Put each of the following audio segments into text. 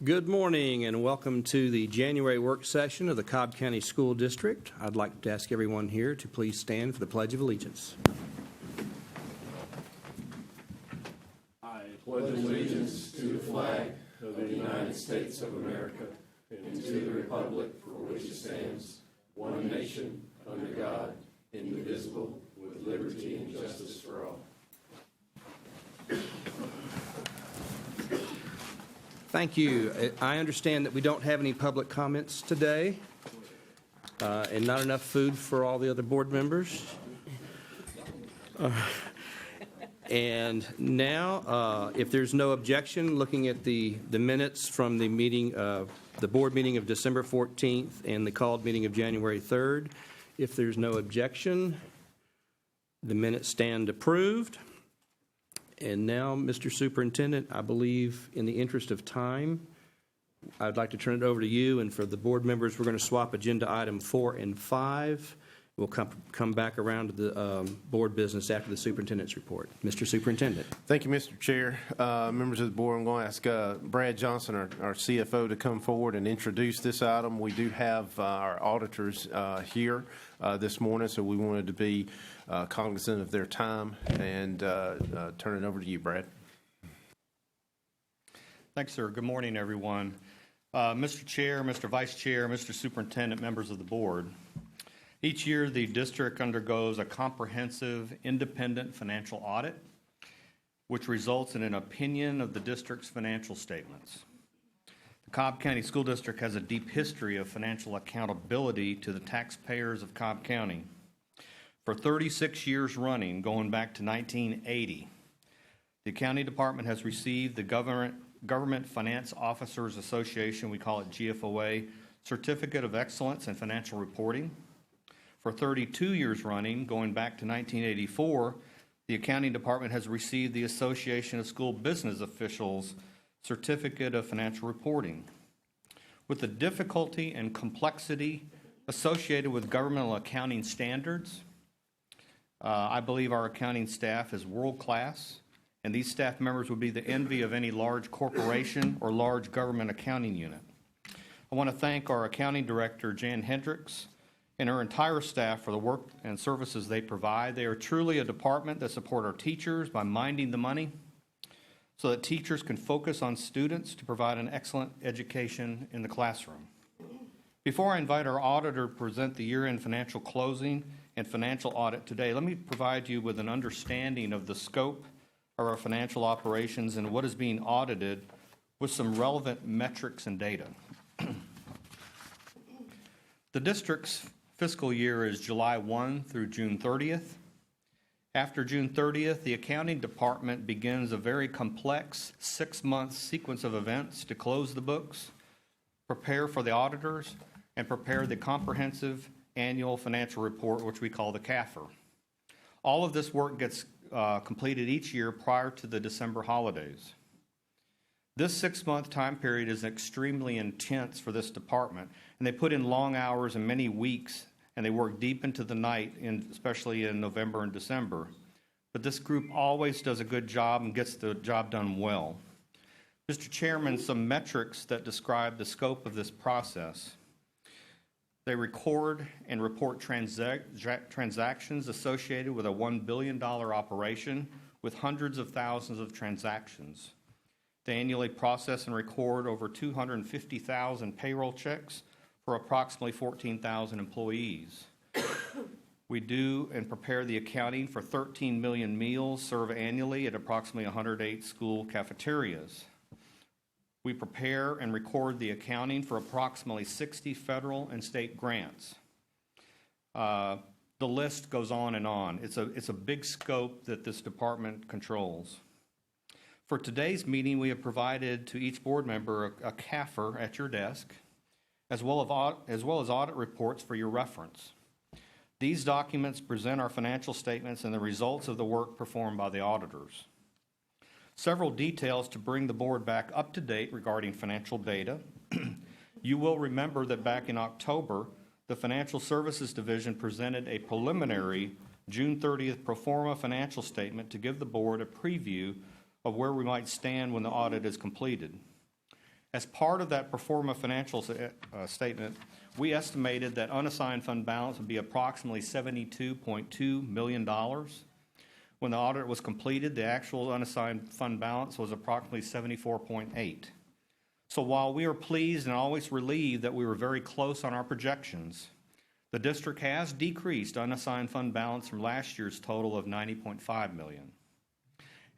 Good morning and welcome to the January work session of the Cobb County School District. I'd like to ask everyone here to please stand for the Pledge of Allegiance. I pledge allegiance to the flag of the United States of America and to the republic for which it stands, one nation, under God, indivisible, with liberty and justice for all. Thank you. I understand that we don't have any public comments today and not enough food for all the other board members. And now, if there's no objection, looking at the minutes from the meeting, the board meeting of December 14th and the called meeting of January 3rd, if there's no objection, the minutes stand approved. And now, Mr. Superintendent, I believe in the interest of time, I'd like to turn it over to you. And for the board members, we're going to swap agenda item 4 and 5. We'll come back around to the board business after the superintendent's report. Mr. Superintendent. Thank you, Mr. Chair. Members of the board, I'm going to ask Brad Johnson, our CFO, to come forward and introduce this item. We do have our auditors here this morning, so we wanted to be cognizant of their time and turn it over to you, Brad. Thanks, sir. Good morning, everyone. Mr. Chair, Mr. Vice Chair, Mr. Superintendent, members of the board. Each year, the district undergoes a comprehensive, independent financial audit, which results in an opinion of the district's financial statements. The Cobb County School District has a deep history of financial accountability to the taxpayers of Cobb County. For 36 years running, going back to 1980, the County Department has received the Government Finance Officers Association, we call it GFOA, Certificate of Excellence in Financial Reporting. For 32 years running, going back to 1984, the Accounting Department has received the Association of School Business Officials Certificate of Financial Reporting. With the difficulty and complexity associated with governmental accounting standards, I believe our accounting staff is world-class, and these staff members would be the envy of any large corporation or large government accounting unit. I want to thank our accounting director, Jan Hendricks, and our entire staff for the work and services they provide. They are truly a department that support our teachers by minding the money so that teachers can focus on students to provide an excellent education in the classroom. Before I invite our auditor to present the year-end financial closing and financial audit today, let me provide you with an understanding of the scope of our financial operations and what is being audited with some relevant metrics and data. The district's fiscal year is July 1 through June 30th. After June 30th, the accounting department begins a very complex 6-month sequence of events to close the books, prepare for the auditors, and prepare the comprehensive annual financial report, which we call the CAFR. All of this work gets completed each year prior to the December holidays. This 6-month time period is extremely intense for this department, and they put in long hours and many weeks, and they work deep into the night, especially in November and December. But this group always does a good job and gets the job done well. Mr. Chairman, some metrics that describe the scope of this process. They record and report transactions associated with a $1 billion operation with hundreds of thousands of transactions. They annually process and record over 250,000 payroll checks for approximately 14,000 employees. We do and prepare the accounting for 13 million meals served annually at approximately 108 school cafeterias. We prepare and record the accounting for approximately 60 federal and state grants. The list goes on and on. It's a big scope that this department controls. For today's meeting, we have provided to each board member a CAFR at your desk, as well as audit reports for your reference. These documents present our financial statements and the results of the work performed by the auditors. Several details to bring the board back up to date regarding financial data. You will remember that back in October, the Financial Services Division presented a preliminary June 30th pro forma financial statement to give the board a preview of where we might stand when the audit is completed. As part of that pro forma financial statement, we estimated that unassigned fund balance would be approximately $72.2 million. When the audit was completed, the actual unassigned fund balance was approximately 74.8. So while we are pleased and always relieved that we were very close on our projections, the district has decreased unassigned fund balance from last year's total of $90.5 million.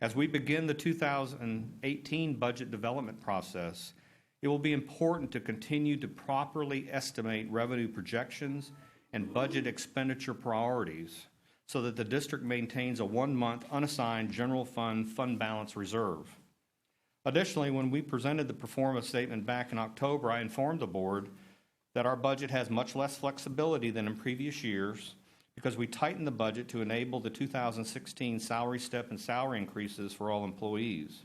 As we begin the 2018 budget development process, it will be important to continue to properly estimate revenue projections and budget expenditure priorities so that the district maintains a 1-month unassigned general fund balance reserve. Additionally, when we presented the pro forma statement back in October, I informed the board that our budget has much less flexibility than in previous years because we tightened the budget to enable the 2016 salary step and salary increases for all employees.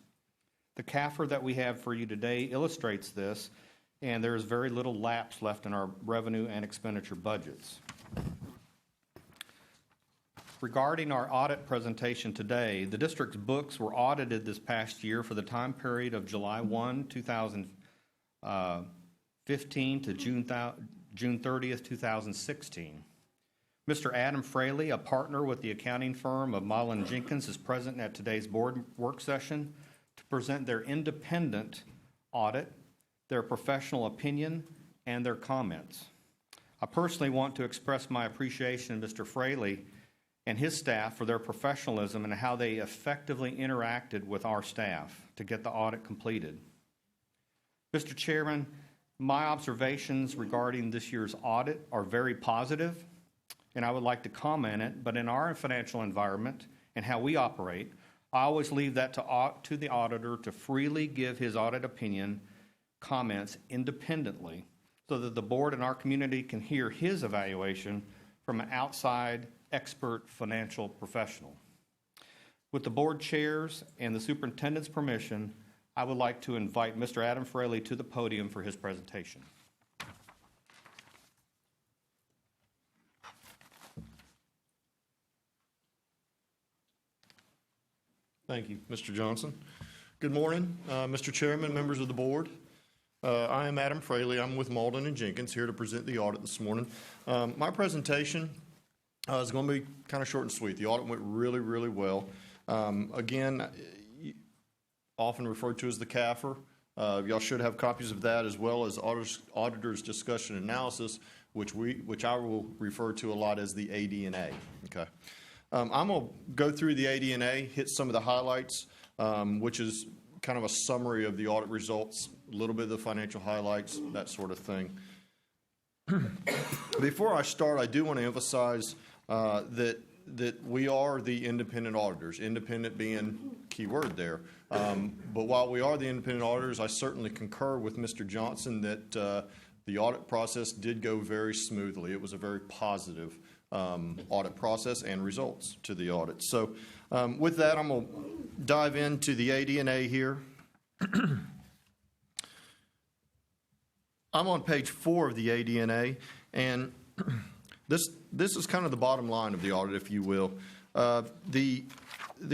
The CAFR that we have for you today illustrates this, and there is very little lapse left in our revenue and expenditure budgets. Regarding our audit presentation today, the district's books were audited this past year for the time period of July 1, 2015 to June 30th, 2016. Mr. Adam Fraley, a partner with the accounting firm of Mullen Jenkins, is present at today's board work session to present their independent audit, their professional opinion, and their comments. I personally want to express my appreciation to Mr. Fraley and his staff for their professionalism and how they effectively interacted with our staff to get the audit completed. Mr. Chairman, my observations regarding this year's audit are very positive, and I would like to comment it, but in our financial environment and how we operate, I always leave that to the auditor to freely give his audit opinion comments independently so that the board and our community can hear his evaluation from an outside expert financial professional. With the board chairs and the superintendent's permission, I would like to invite Mr. Adam Fraley to the podium for his presentation. Thank you, Mr. Johnson. Good morning, Mr. Chairman, members of the board. I am Adam Fraley. I'm with Malden and Jenkins here to present the audit this morning. My presentation is going to be kind of short and sweet. The audit went really, really well. Again, often referred to as the CAFR. Y'all should have copies of that as well as auditor's discussion and analysis, which I will refer to a lot as the AD&A. Okay. I'm going to go through the AD&A, hit some of the highlights, which is kind of a summary of the audit results, a little bit of the financial highlights, that sort of thing. Before I start, I do want to emphasize that we are the independent auditors, independent being key word there. But while we are the independent auditors, I certainly concur with Mr. Johnson that the audit process did go very smoothly. It was a very positive audit process and results to the audit. So with that, I'm going to dive into the AD&A here. I'm on page 4 of the AD&A, and this is kind of the bottom line of the audit, if you will. The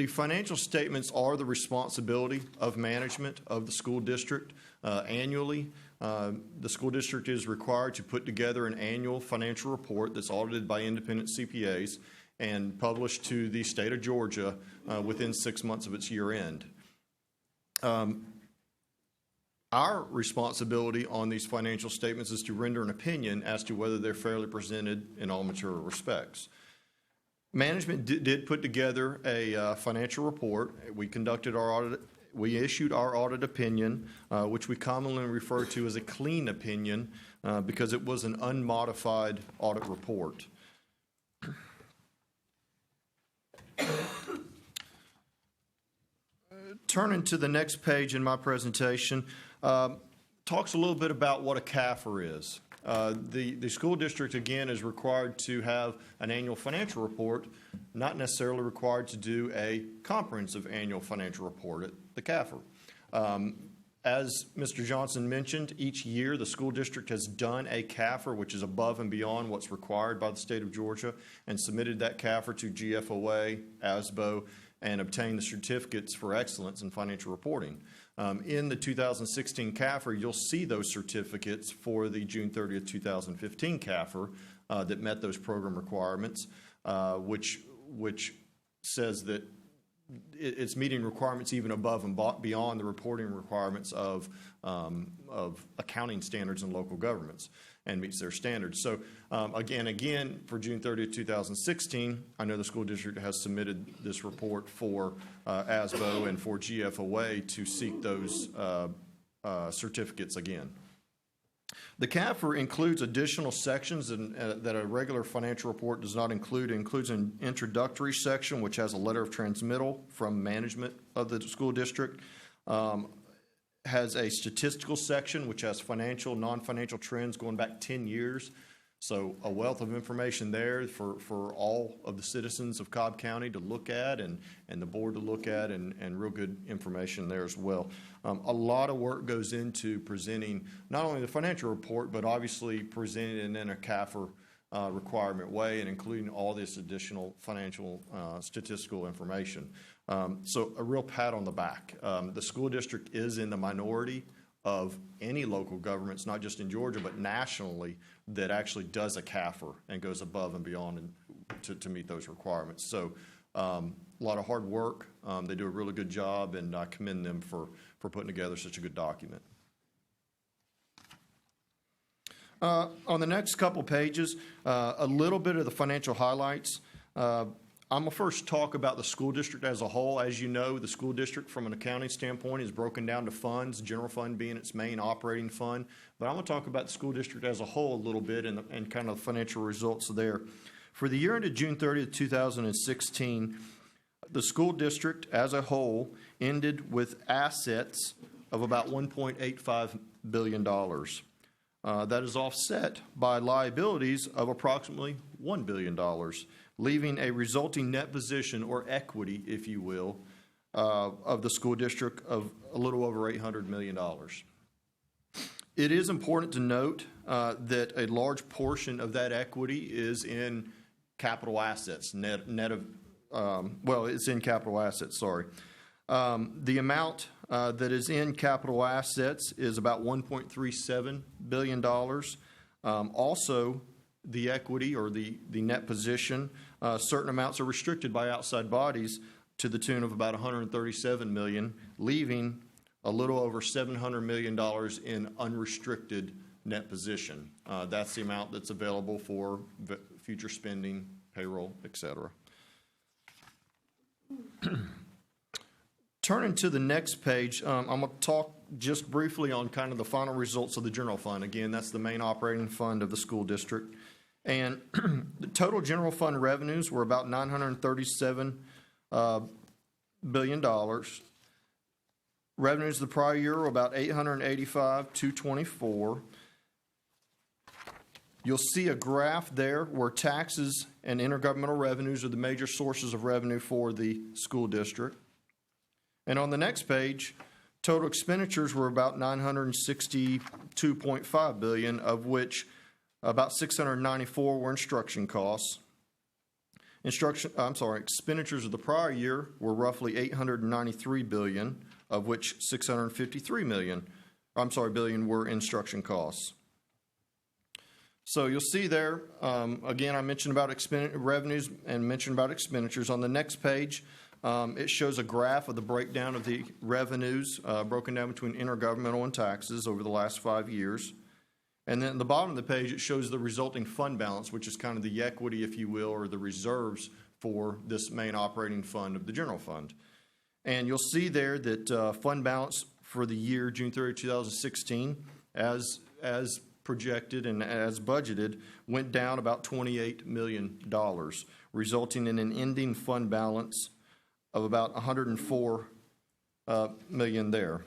financial statements are the responsibility of management of the school district annually. The school district is required to put together an annual financial report that's audited by independent CPAs and published to the state of Georgia within 6 months of its year end. Our responsibility on these financial statements is to render an opinion as to whether they're fairly presented in all material respects. Management did put together a financial report. We conducted our audit. We issued our audit opinion, which we commonly refer to as a clean opinion because it was an unmodified audit report. Turning to the next page in my presentation, talks a little bit about what a CAFR is. The school district, again, is required to have an annual financial report, not necessarily required to do a comprehensive annual financial report at the CAFR. As Mr. Johnson mentioned, each year the school district has done a CAFR, which is above and beyond what's required by the state of Georgia, and submitted that CAFR to GFOA, ASBO, and obtained the certificates for excellence in financial reporting. In the 2016 CAFR, you'll see those certificates for the June 30th, 2015 CAFR that met those program requirements, which says that it's meeting requirements even above and beyond the reporting requirements of accounting standards in local governments, and meets their standards. So again, for June 30th, 2016, I know the school district has submitted this report for ASBO and for GFOA to seek those certificates again. The CAFR includes additional sections that a regular financial report does not include. It includes an introductory section, which has a letter of transmittal from management of the school district, has a statistical section, which has financial, non-financial trends going back 10 years. So a wealth of information there for all of the citizens of Cobb County to look at and the board to look at, and real good information there as well. A lot of work goes into presenting not only the financial report, but obviously presenting it in a CAFR requirement way, and including all this additional financial statistical information. So a real pat on the back. The school district is in the minority of any local governments, not just in Georgia, but nationally, that actually does a CAFR and goes above and beyond to meet those requirements. So a lot of hard work. They do a really good job, and I commend them for putting together such a good document. On the next couple pages, a little bit of the financial highlights. I'm going to first talk about the school district as a whole. As you know, the school district from an accounting standpoint is broken down to funds, general fund being its main operating fund. But I'm going to talk about the school district as a whole a little bit and kind of financial results there. For the year ended June 30th, 2016, the school district as a whole ended with assets of about $1.85 billion. That is offset by liabilities of approximately $1 billion. Leaving a resulting net position, or equity, if you will, of the school district of a little over $800 million. It is important to note that a large portion of that equity is in capital assets, net of, it's in capital assets, sorry. The amount that is in capital assets is about $1.37 billion. Also, the equity or the net position, certain amounts are restricted by outside bodies to the tune of about $137 million, leaving a little over $700 million in unrestricted net position. That's the amount that's available for future spending, payroll, et cetera. Turning to the next page, I'm going to talk just briefly on kind of the final results of the general fund. Again, that's the main operating fund of the school district. And the total general fund revenues were about $937 billion. Revenues the prior year were about $885,224. You'll see a graph there where taxes and intergovernmental revenues are the major sources of revenue for the school district. And on the next page, total expenditures were about $962.5 billion, of which about 694 were instruction costs. Expenditures of the prior year were roughly $893 billion, of which $653 billion were instruction costs. So you'll see there, again, I mentioned about revenues and mentioned about expenditures. On the next page, it shows a graph of the breakdown of the revenues broken down between intergovernmental and taxes over the last 5 years. And then at the bottom of the page, it shows the resulting fund balance, which is kind of the equity, if you will, or the reserves for this main operating fund of the general fund. And you'll see there that fund balance for the year June 30, 2016, as projected and as budgeted, went down about $28 million, resulting in an ending fund balance of about $104 million there.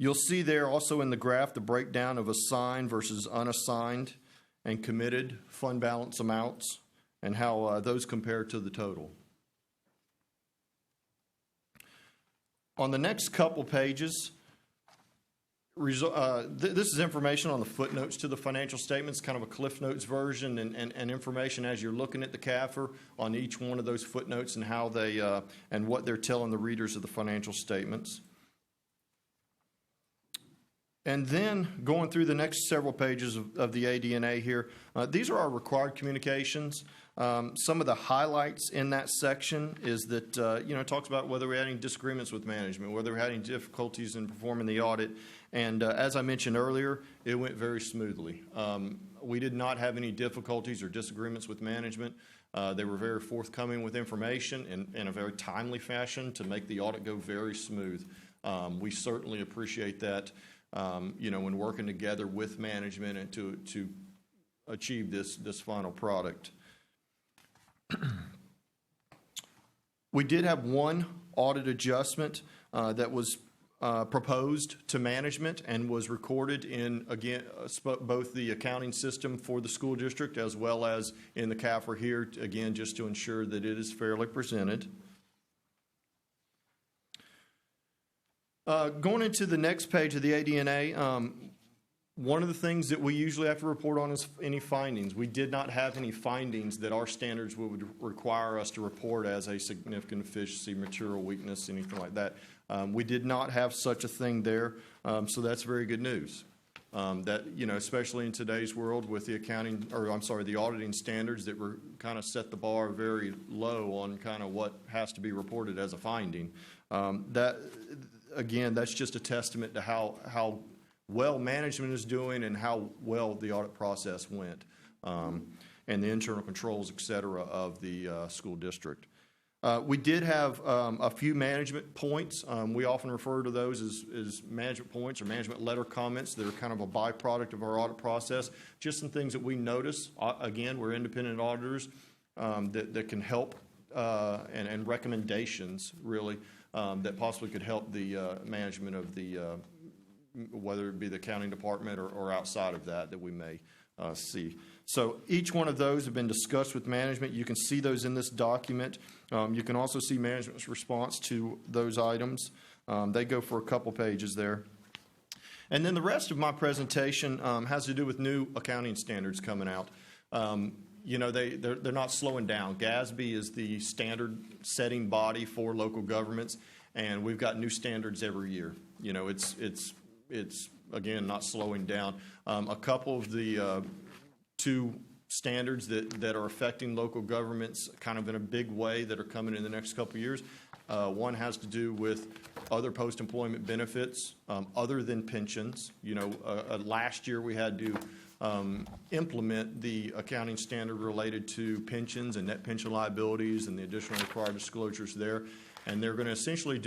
You'll see there also in the graph the breakdown of assigned versus unassigned and committed fund balance amounts and how those compare to the total. On the next couple pages, this is information on the footnotes to the financial statements, kind of a Cliff Notes version, and information as you're looking at the CAFR on each one of those footnotes and how they and what they're telling the readers of the financial statements. And then going through the next several pages of the AD&A here, these are our required communications. Some of the highlights in that section is that, it talks about whether we had any disagreements with management, whether we had any difficulties in performing the audit. And as I mentioned earlier, it went very smoothly. We did not have any difficulties or disagreements with management. They were very forthcoming with information in a very timely fashion to make the audit go very smooth. We certainly appreciate that, when working together with management and to achieve this final product. We did have one audit adjustment that was proposed to management and was recorded in, again, both the accounting system for the school district as well as in the CAFR here, again, just to ensure that it is fairly presented. Going into the next page of the AD&A, one of the things that we usually have to report on is any findings. We did not have any findings that our standards would require us to report as a significant deficiency, material weakness, anything like that. We did not have such a thing there, so that's very good news. That, especially in today's world with the auditing standards that were kind of set the bar very low on kind of what has to be reported as a finding. Again, that's just a testament to how well management is doing and how well the audit process went, and the internal controls, et cetera, of the school district. We did have a few management points. We often refer to those as management points or management letter comments that are kind of a byproduct of our audit process. Just some things that we notice. Again, we're independent auditors that can help and recommendations, really, that possibly could help the management of the whether it be the accounting department or outside of that we may see. So each one of those have been discussed with management. You can see those in this document. You can also see management's response to those items. They go for a couple pages there. And then the rest of my presentation has to do with new accounting standards coming out. They're not slowing down. GASB is the standard setting body for local governments, and we've got new standards every year. It's again not slowing down. A couple of the two standards that are affecting local governments kind of in a big way that are coming in the next couple of years. One has to do with other post-employment benefits other than pensions. Last year we had to implement the accounting standard related to pensions and net pension liabilities and the additional required disclosures there. And they're going to essentially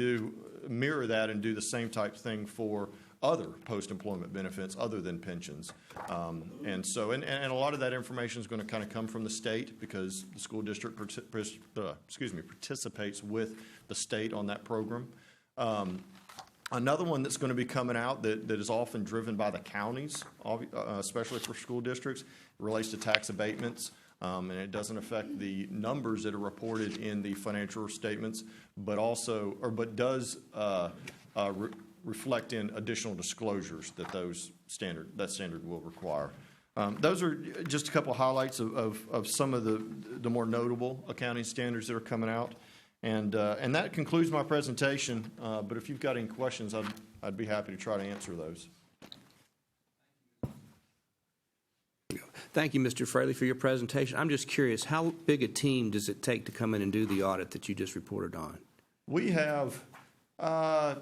mirror that and do the same type thing for other post-employment benefits other than pensions. And a lot of that information is going to kind of come from the state because the school district participates with the state on that program. Another one that's going to be coming out that is often driven by the counties, especially for school districts, relates to tax abatements. And it doesn't affect the numbers that are reported in the financial statements, but does reflect in additional disclosures that that standard will require. Those are just a couple of highlights of some of the more notable accounting standards that are coming out. And that concludes my presentation. But if you've got any questions, I'd be happy to try to answer those. Thank you, Mr. Fraley, for your presentation. I'm just curious, how big a team does it take to come in and do the audit that you just reported on? We have, on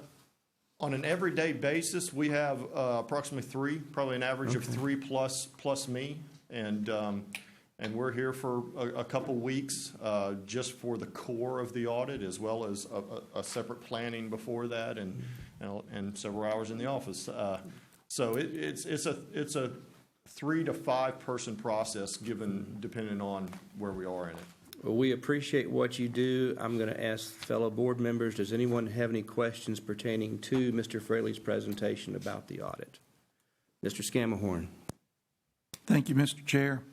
an everyday basis, we have approximately three, probably an average of 3 plus me. And we're here for a couple weeks just for the core of the audit, as well as a separate planning before that and several hours in the office. So it's a 3 to 5 person process depending on where we are in it. Well, we appreciate what you do. I'm going to ask fellow board members, does anyone have any questions pertaining to Mr. Fraley's presentation about the audit? Mr. Scamahorn. Thank you, Mr. Chair.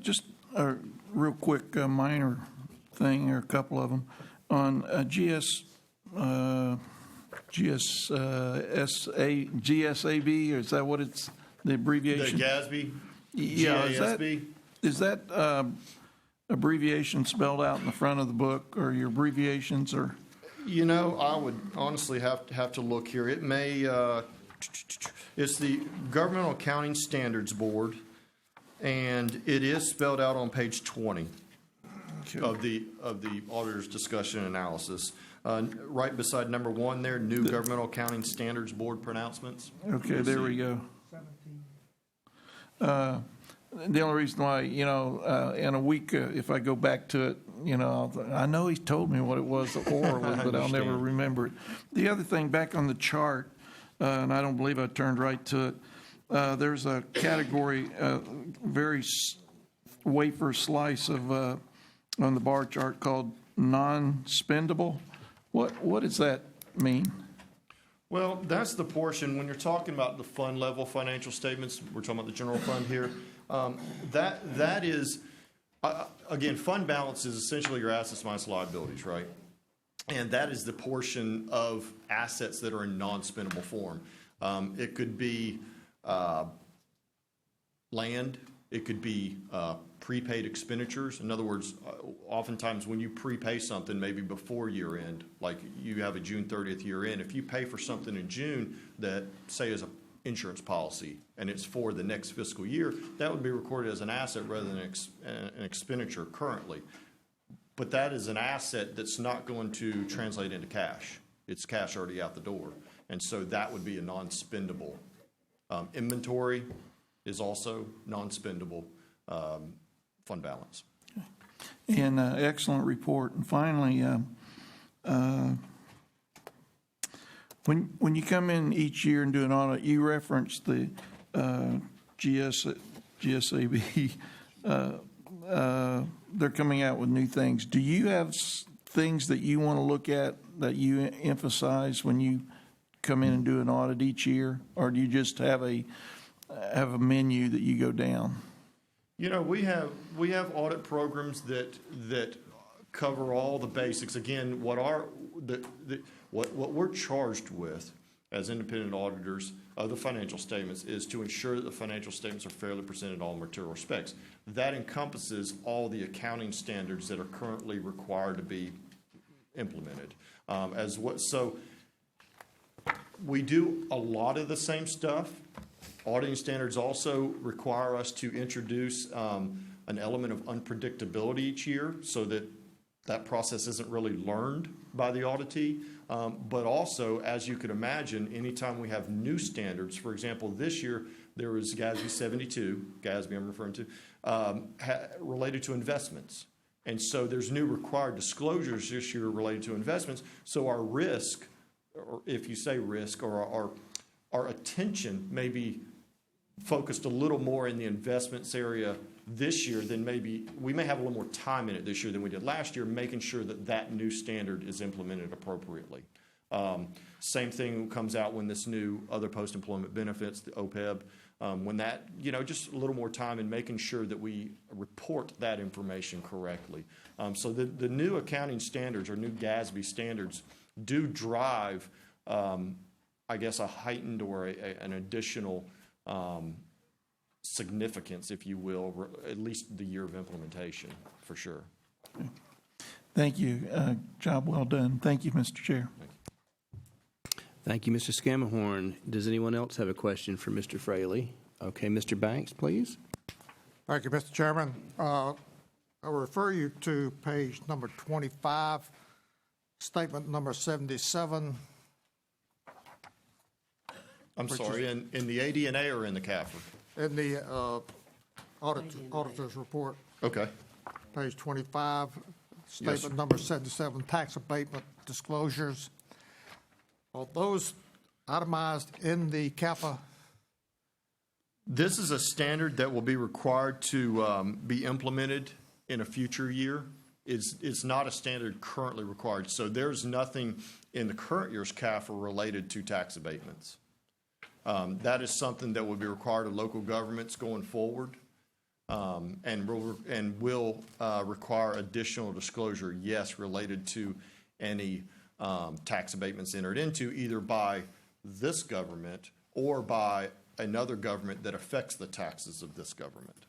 Just a real quick minor thing, or a couple of them. On GSAB, or is that what it's, the abbreviation? The GASB? Yeah, GASB? is that abbreviation spelled out in the front of the book, or your abbreviations, or? I would honestly have to look here. It may It's the Governmental Accounting Standards Board, and it is spelled out on page 20 of the auditor's discussion and analysis. Right beside number 1 there, new Governmental Accounting Standards Board pronouncements. Okay, there we go. The only reason why, in a week, if I go back to it, I know he's told me what it was orally, but I'll never remember it. The other thing, back on the chart, and I don't believe I turned right to it, there's a category, very wafer slice of, on the bar chart called non-spendable. What does that mean? Well, that's the portion, when you're talking about the fund level financial statements, we're talking about the general fund here, that is, again, fund balance is essentially your assets minus liabilities, right? And that is the portion of assets that are in non-spendable form. It could be land, it could be prepaid expenditures. In other words, oftentimes when you prepay something maybe before year end, like you have a June 30th year end, if you pay for something in June that, say, is an insurance policy and it's for the next fiscal year, that would be recorded as an asset rather than an expenditure currently. But that is an asset that's not going to translate into cash. It's cash already out the door. And so that would be a non-spendable. Inventory is also non-spendable fund balance. And excellent report. And finally, when you come in each year and do an audit, you reference the GSAB. They're coming out with new things. Do you have things that you want to look at that you emphasize when you come in and do an audit each year, or do you just have a menu that you go down? We have audit programs that cover all the basics. Again, what we're charged with as independent auditors of the financial statements is to ensure that the financial statements are fairly presented in all material respects. That encompasses all the accounting standards that are currently required to be implemented. So we do a lot of the same stuff. Auditing standards also require us to introduce an element of unpredictability each year so that process isn't really learned by the auditee. But also, as you could imagine, anytime we have new standards, for example, this year there was GASB 72, GASB I'm referring to, related to investments. And so there's new required disclosures this year related to investments. So our risk, or if you say risk, or our attention may be focused a little more in the investments area this year than we may have a little more time in it this year than we did last year, making sure that new standard is implemented appropriately. Same thing comes out when this new other post-employment benefits, the OPEB, when that, just a little more time in making sure that we report that information correctly. So the new accounting standards or new GASB standards do drive, I guess, a heightened or an additional significance, if you will, at least the year of implementation, for sure. Thank you. Job well done. Thank you, Mr. Chair. Thank you, Mr. Scamahorn. Does anyone else have a question for Mr. Fraley? Okay, Mr. Banks, please. Thank you, Mr. Chairman. I'll refer you to page number 25, statement number 77. I'm sorry, in the AD&A or in the CAFR? In the auditor's report, Okay. page 25, Yes, statement sir. number 77, tax abatement disclosures. Are those itemized in the CAPA? This is a standard that will be required to be implemented in a future year. It's not a standard currently required. So there's nothing in the current year's CAFR related to tax abatements. That is something that will be required of local governments going forward, and will require additional disclosure, yes, related to any tax abatements entered into either by this government or by another government that affects the taxes of this government.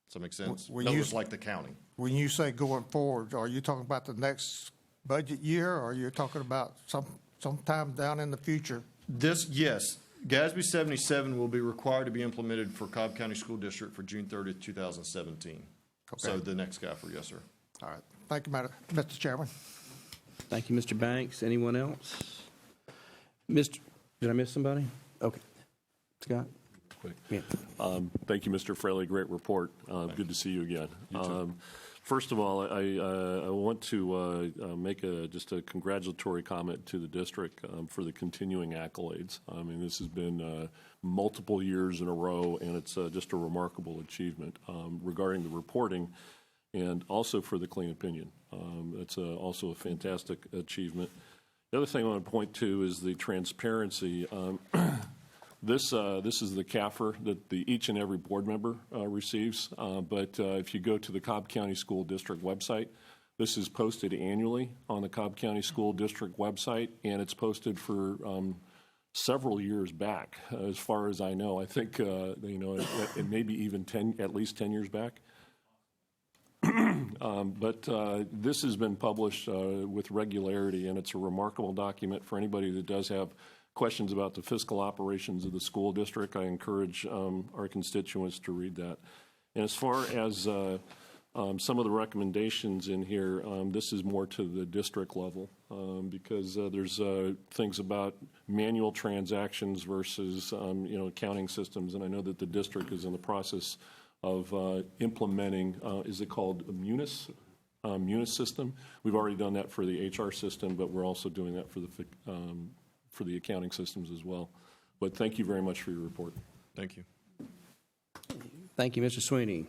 Does that make sense? In other words, like the county. When you say going forward, are you talking about the next budget year, or are you talking about sometime down in the future? Yes. GASB 77 will be required to be implemented for Cobb County School District for June 30th, 2017. So the next CAFR, yes, sir. All right. Thank you, Mr. Chairman. Thank you, Mr. Banks. Anyone else? Did I miss somebody? Okay. Scott? Yeah. Thank you, Mr. Fraley. Great report. Good to see you again. First of all, I want to make just a congratulatory comment to the district for the continuing accolades. I mean, this has been multiple years in a row, and it's just a remarkable achievement regarding the reporting and also for the clean opinion. It's also a fantastic achievement. The other thing I want to point to is the transparency. This is the CAFR that each and every board member receives, but if you go to the Cobb County School District website, this is posted annually on the Cobb County School District website, and it's posted for several years back, as far as I know. I think it may be even at least 10 years back. But this has been published with regularity, and it's a remarkable document for anybody that does have questions about the fiscal operations of the school district. I encourage our constituents to read that. And as far as some of the recommendations in here, this is more to the district level because there's things about manual transactions versus accounting systems, and I know that the district is in the process of implementing, is it called a Munis system? We've already done that for the HR system, but we're also doing that for the accounting systems as well. But thank you very much for your report. Thank you. Thank you, Mr. Sweeney.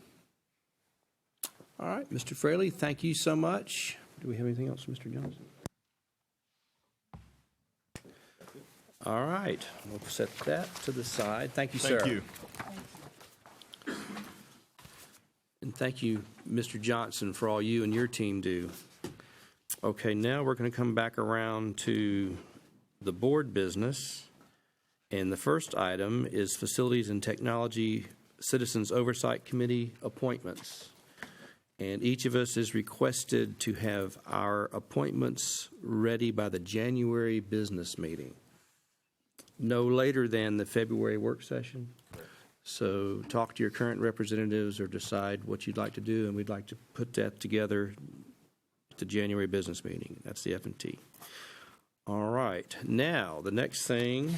All right, Mr. Fraley, thank you so much. Do we have anything else, Mr. Johnson? All right, we'll set that to the side. Thank you, sir. Thank you. And thank you, Mr. Johnson, for all you and your team do. Okay, now we're going to come back around to the board business. And the first item is Facilities and Technology Citizens Oversight Committee appointments. And each of us is requested to have our appointments ready by the January business meeting, no later than the February work session. So talk to your current representatives or decide what you'd like to do, and we'd like to put that together at the January business meeting. That's the F&T. All right. Now, the next thing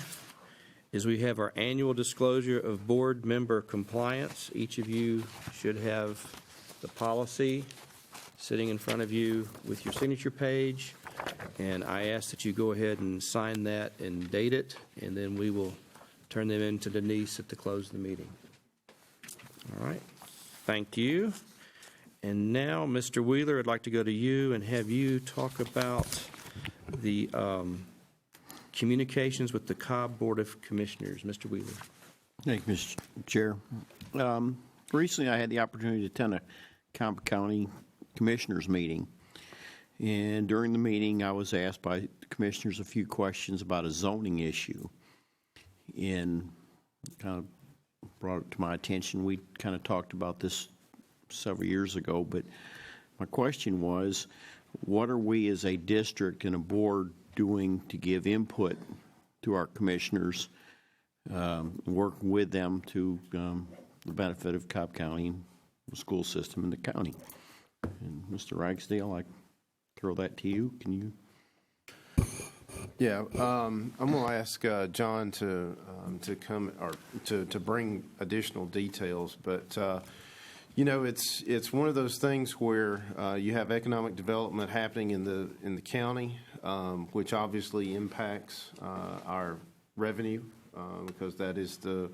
is we have our annual disclosure of board member compliance. Each of you should have the policy sitting in front of you with your signature page, and I ask that you go ahead and sign that and date it, and then we will turn them in to Denise at the close of the meeting. All right. Thank you. And now, Mr. Wheeler, I'd like to go to you and have you talk about the communications with the Cobb Board of Commissioners. Mr. Wheeler. Thank you, Mr. Chair. Recently, I had the opportunity to attend a Cobb County Commissioners meeting. And during the meeting, I was asked by the commissioners a few questions about a zoning issue. And kind of brought it to my attention. We kind of talked about this several years ago, but my question was, what are we as a district and a board doing to give input to our commissioners, working with them to the benefit of Cobb County and the school system in the county? And Mr. Ragsdale, I throw that to you. Can you? Yeah, I'm going to ask John to come or to bring additional details, but it's one of those things where you have economic development happening in the county, which obviously impacts our revenue because that is the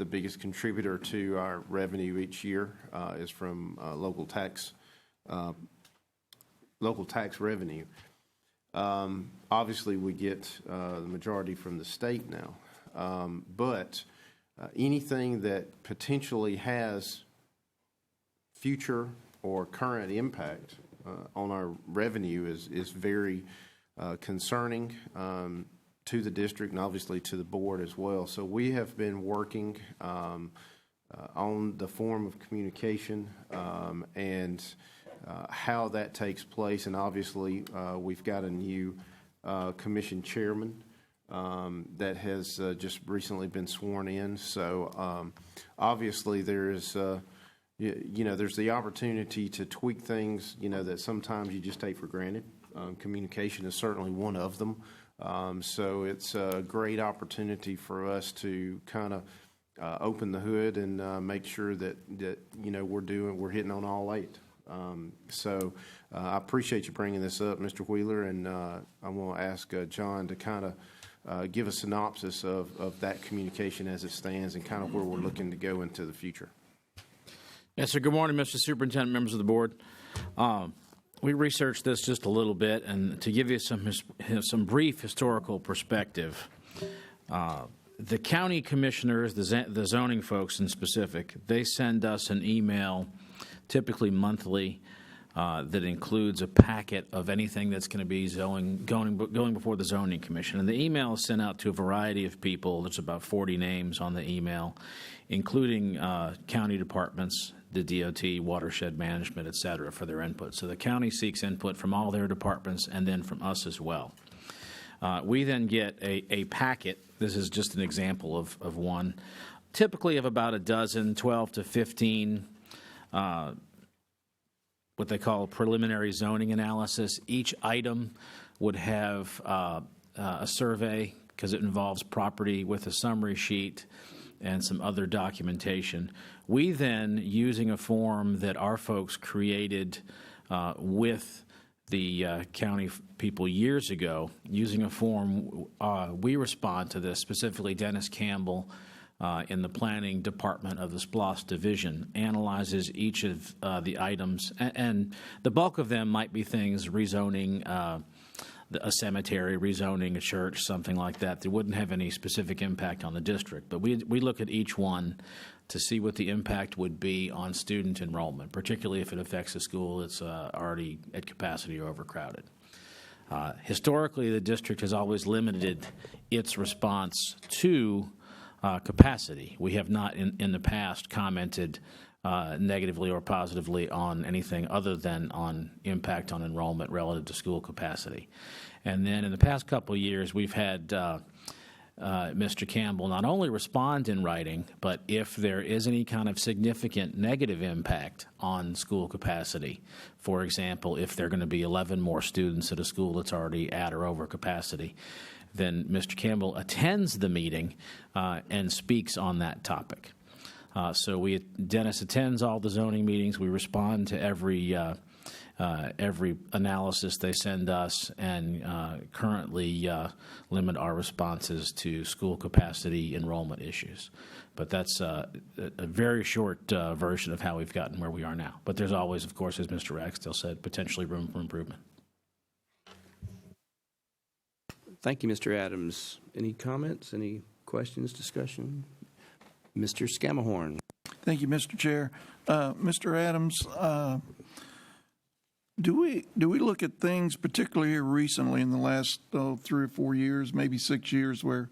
biggest contributor to our revenue each year is from local tax revenue. Obviously, we get the majority from the state now, but anything that potentially has future or current impact on our revenue is very concerning to the district and obviously to the board as well. So we have been working on the form of communication and how that takes place, and obviously we've got a new commission chairman that has just recently been sworn in. So obviously there is, there's the opportunity to tweak things, that sometimes you just take for granted. Communication is certainly one of them. So it's a great opportunity for us to kind of open the hood and make sure that we're hitting on all eight. So I appreciate you bringing this up, Mr. Wheeler, and I'm going to ask John to kind of give a synopsis of that communication as it stands and kind of where we're looking to go into the future. Yes, sir. Good morning, Mr. Superintendent, members of the board. We researched this just a little bit, and to give you some brief historical perspective, the county commissioners, the zoning folks in specific, they send us an email, typically monthly, that includes a packet of anything that's going to be going before the zoning commission. And the email is sent out to a variety of people. There's about 40 names on the email, including county departments, the DOT, watershed management, et cetera, for their input. So the county seeks input from all their departments and then from us as well. We then get a packet. This is just an example of one, typically of about a dozen, 12 to 15 what they call preliminary zoning analysis. Each item would have a survey because it involves property with a summary sheet and some other documentation. We then, using a form that our folks created with the county people years ago, using a form, we respond to this, specifically Dennis Campbell, in the planning department of the SPLOST division, analyzes each of the items, and the bulk of them might be things rezoning a cemetery, rezoning a church, something like that. They wouldn't have any specific impact on the district, but we look at each one to see what the impact would be on student enrollment, particularly if it affects a school that's already at capacity or overcrowded. Historically, the district has always limited its response to capacity. We have not in the past commented negatively or positively on anything other than on impact on enrollment relative to school capacity. And then in the past couple of years, we've had Mr. Campbell not only respond in writing, but if there is any kind of significant negative impact on school capacity, for example, if there are going to be 11 more students at a school that's already at or over capacity, then Mr. Campbell attends the meeting and speaks on that topic. So Dennis attends all the zoning meetings. We respond to every analysis they send us, and currently limit our responses to school capacity enrollment issues. But that's a very short version of how we've gotten where we are now. But there's always, of course, as Mr. Ragsdale said, potentially room for improvement. Thank you, Mr. Adams. Any comments, any questions, discussion? Mr. Scamahorn. Thank you, Mr. Chair. Mr. Adams, do we look at things, particularly here recently in the last 3 or 4 years, maybe 6 years, where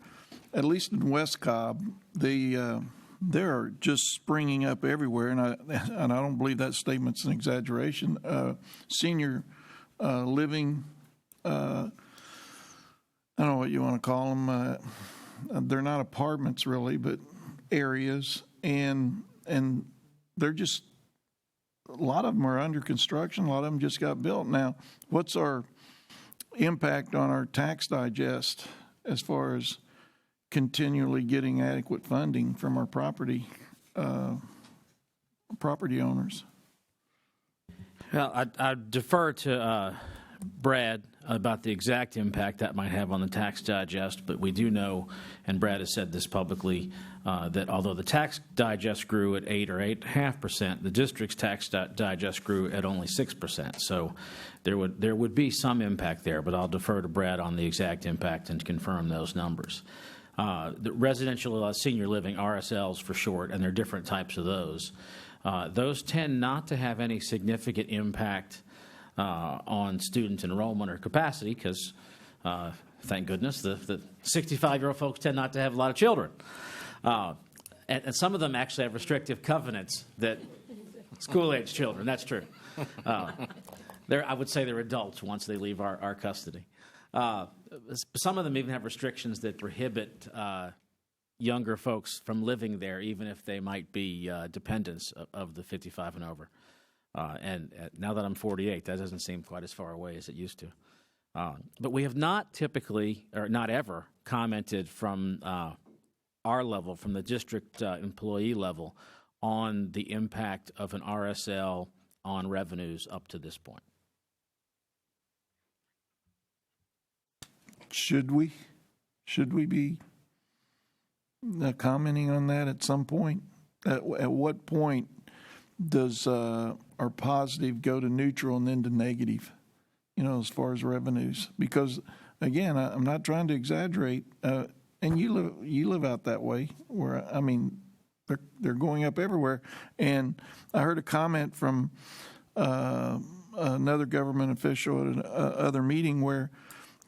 at least in West Cobb, they're just springing up everywhere, and I don't believe that statement's an exaggeration. Senior living, I don't know what you want to call them. They're not apartments really, but areas, and they're just, a lot of them are under construction. A lot of them just got built. Now, what's our impact on our tax digest as far as continually getting adequate funding from our property owners? Well, I defer to Brad about the exact impact that might have on the tax digest, but we do know, and Brad has said this publicly, that although the tax digest grew at 8 or 8.5%, the district's tax digest grew at only 6%. So there would be some impact there, but I'll defer to Brad on the exact impact and to confirm those numbers. The residential senior living, RSLs for short, and there are different types of those. Those tend not to have any significant impact on student enrollment or capacity because, thank goodness, the 65-year-old folks tend not to have a lot of children. And some of them actually have restrictive covenants that school-age children, that's true. I would say they're adults once they leave our custody. Some of them even have restrictions that prohibit younger folks from living there, even if they might be dependents of the 55 and over. And now that I'm 48, that doesn't seem quite as far away as it used to. But we have not typically, or not ever, commented from our level, from the district employee level, on the impact of an RSL on revenues up to this point. Should we? Should we be commenting on that at some point? At what point does our positive go to neutral and then to negative, as far as revenues? Because, again, I'm not trying to exaggerate, and you live out that way, where, I mean, they're going up everywhere. And I heard a comment from another government official at another meeting where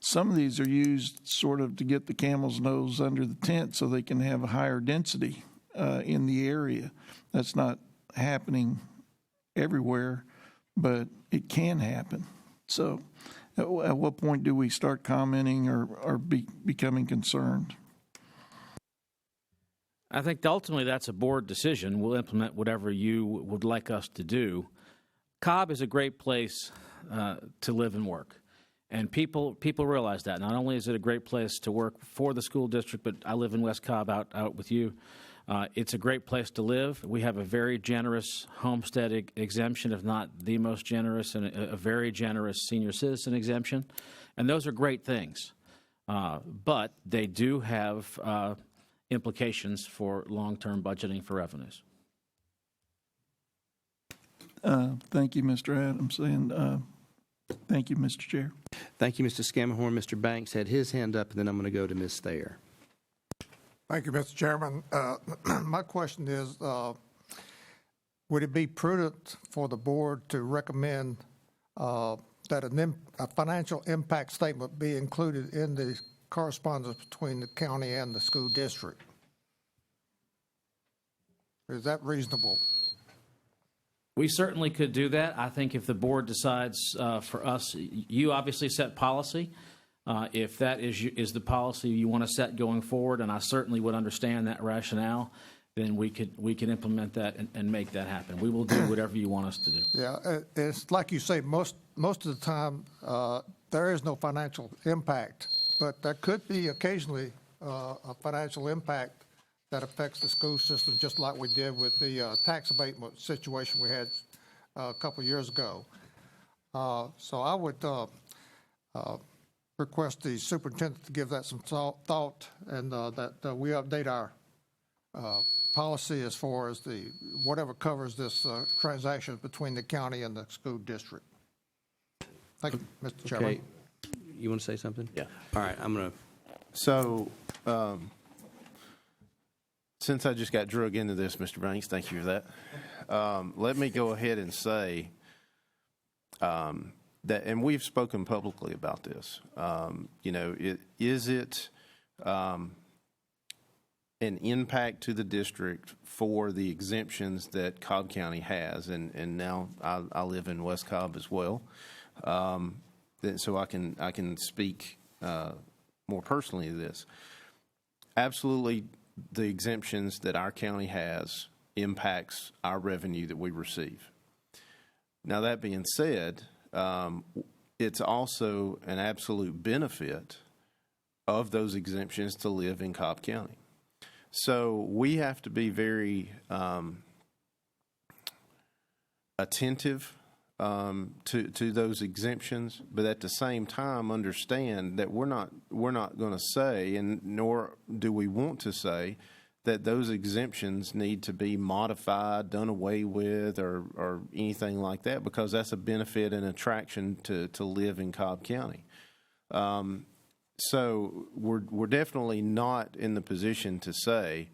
some of these are used sort of to get the camel's nose under the tent so they can have a higher density in the area. That's not happening everywhere, but it can happen. So at what point do we start commenting or becoming concerned? I think ultimately that's a board decision. We'll implement whatever you would like us to do. Cobb is a great place to live and work. And people realize that. Not only is it a great place to work for the school district, but I live in West Cobb out with you. It's a great place to live. We have a very generous homestead exemption, if not the most generous, and a very generous senior citizen exemption. And those are great things. But they do have implications for long-term budgeting for revenues. Thank you, Mr. Adams, and thank you, Mr. Chair. Thank you, Mr. Scamahorn. Mr. Banks had his hand up, and then I'm going to go to Ms. Thayer. Thank you, Mr. Chairman. My question is, would it be prudent for the board to recommend that a financial impact statement be included in the correspondence between the county and the school district? Is that reasonable? We certainly could do that. I think if the board decides for us, you obviously set policy. If that is the policy you want to set going forward, and I certainly would understand that rationale, then we can implement that and make that happen. We will do whatever you want us to do. Yeah, it's like you say, most of the time there is no financial impact, but there could be occasionally a financial impact that affects the school system, just like we did with the tax abatement situation we had a couple of years ago. So I would request the superintendent to give that some thought, and that we update our policy as far as whatever covers this transaction between the county and the school district. Thank you, Mr. Chairman. Okay. You want to say something? Yeah. All right, I'm going to. So, since I just got drug into this, Mr. Banks, thank you for that. Let me go ahead and say that, and we've spoken publicly about this. Is it an impact to the district for the exemptions that Cobb County has? And now I live in West Cobb as well, so I can speak more personally to this. Absolutely. The exemptions that our county has impacts our revenue that we receive. Now, that being said, it's also an absolute benefit of those exemptions to live in Cobb County. So we have to be very attentive to those exemptions, but at the same time understand that we're not going to say, and nor do we want to say, that those exemptions need to be modified, done away with, or anything like that, because that's a benefit and attraction to live in Cobb County. So we're definitely not in the position to say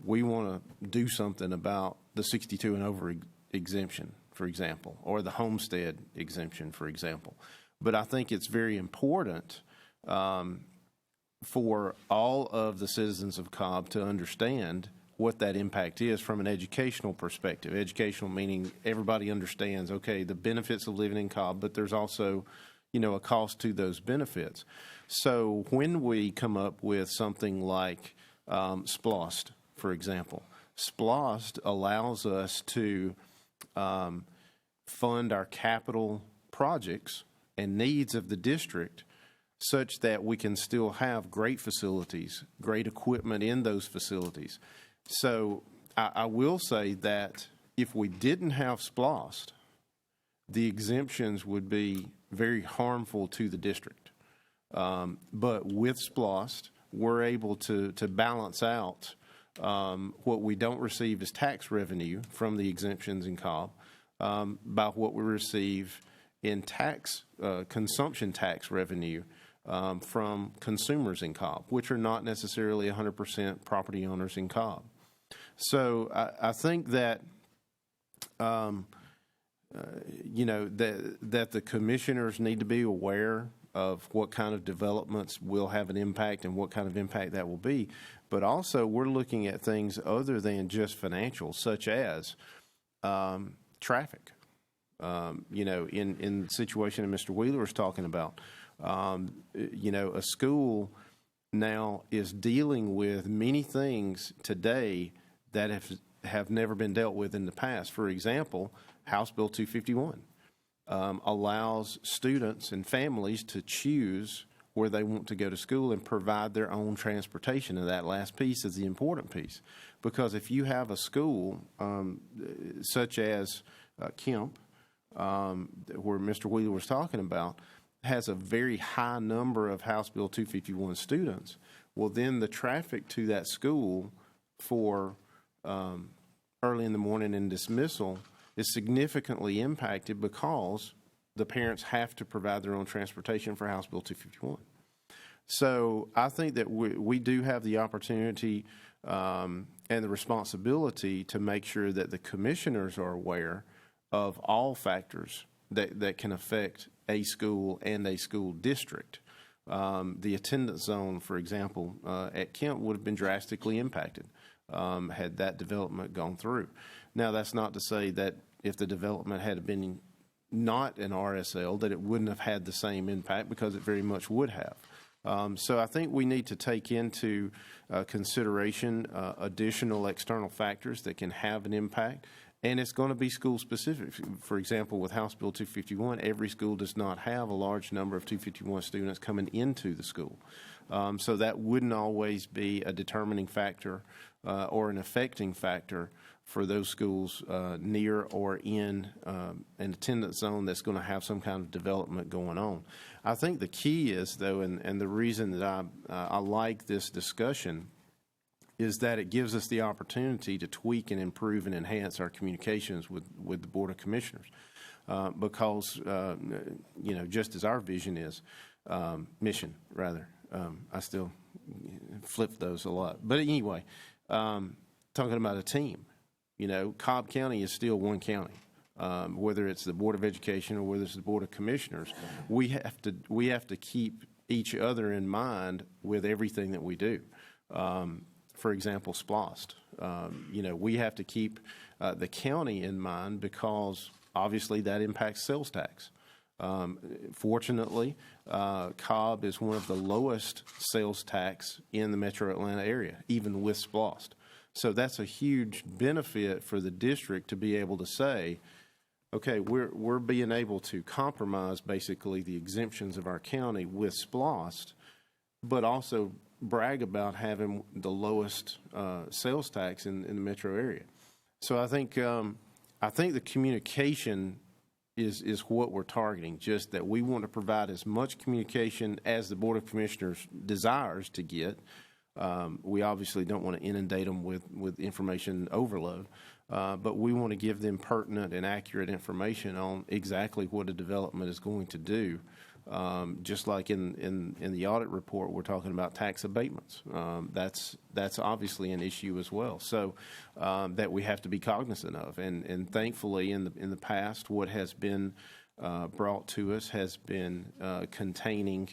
we want to do something about the 62 and over exemption, for example, or the homestead exemption, for example. But I think it's very important for all of the citizens of Cobb to understand what that impact is from an educational perspective. Educational meaning everybody understands, okay, the benefits of living in Cobb, but there's also, a cost to those benefits. So when we come up with something like SPLOST, for example, SPLOST allows us to fund our capital projects and needs of the district such that we can still have great facilities, great equipment in those facilities. So I will say that if we didn't have SPLOST, the exemptions would be very harmful to the district. But with SPLOST, we're able to balance out what we don't receive as tax revenue from the exemptions in Cobb by what we receive in consumption tax revenue from consumers in Cobb, which are not necessarily 100% property owners in Cobb. So I think that that the commissioners need to be aware of what kind of developments will have an impact and what kind of impact that will be. But also, we're looking at things other than just financial, such as traffic. In the situation that Mr. Wheeler was talking about, a school now is dealing with many things today that have never been dealt with in the past. For example, House Bill 251 allows students and families to choose where they want to go to school and provide their own transportation. And that last piece is the important piece. Because if you have a school such as Kemp, where Mr. Wheeler was talking about, has a very high number of House Bill 251 students, well, then the traffic to that school for early in the morning and dismissal is significantly impacted because the parents have to provide their own transportation for House Bill 251. So I think that we do have the opportunity and the responsibility to make sure that the commissioners are aware of all factors that can affect a school and a school district. The attendance zone, for example, at Kent would have been drastically impacted had that development gone through. Now, that's not to say that if the development had been not an RSL, that it wouldn't have had the same impact, because it very much would have. So I think we need to take into consideration additional external factors that can have an impact, and it's going to be school specific. For example, with House Bill 251, every school does not have a large number of 251 students coming into the school. So that wouldn't always be a determining factor or an affecting factor for those schools near or in an attendance zone that's going to have some kind of development going on. I think the key is, though, and the reason that I like this discussion is that it gives us the opportunity to tweak and improve and enhance our communications with the Board of Commissioners. Because, just as our vision is, mission, rather. I still flip those a lot. But anyway, talking about a team, Cobb County is still one county. Whether it's the Board of Education or whether it's the Board of Commissioners, we have to keep each other in mind with everything that we do. For example, SPLOST. We have to keep the county in mind because obviously that impacts sales tax. Fortunately, Cobb is one of the lowest sales tax in the metro Atlanta area, even with SPLOST. So that's a huge benefit for the district to be able to say, okay, we're being able to compromise basically the exemptions of our county with SPLOST, but also brag about having the lowest sales tax in the metro area. So I think the communication is what we're targeting, just that we want to provide as much communication as the Board of Commissioners desires to get. We obviously don't want to inundate them with information overload, but we want to give them pertinent and accurate information on exactly what a development is going to do. Just like in the audit report, we're talking about tax abatements. That's obviously an issue as well. So that we have to be cognizant of. And thankfully, in the past, what has been brought to us has been containing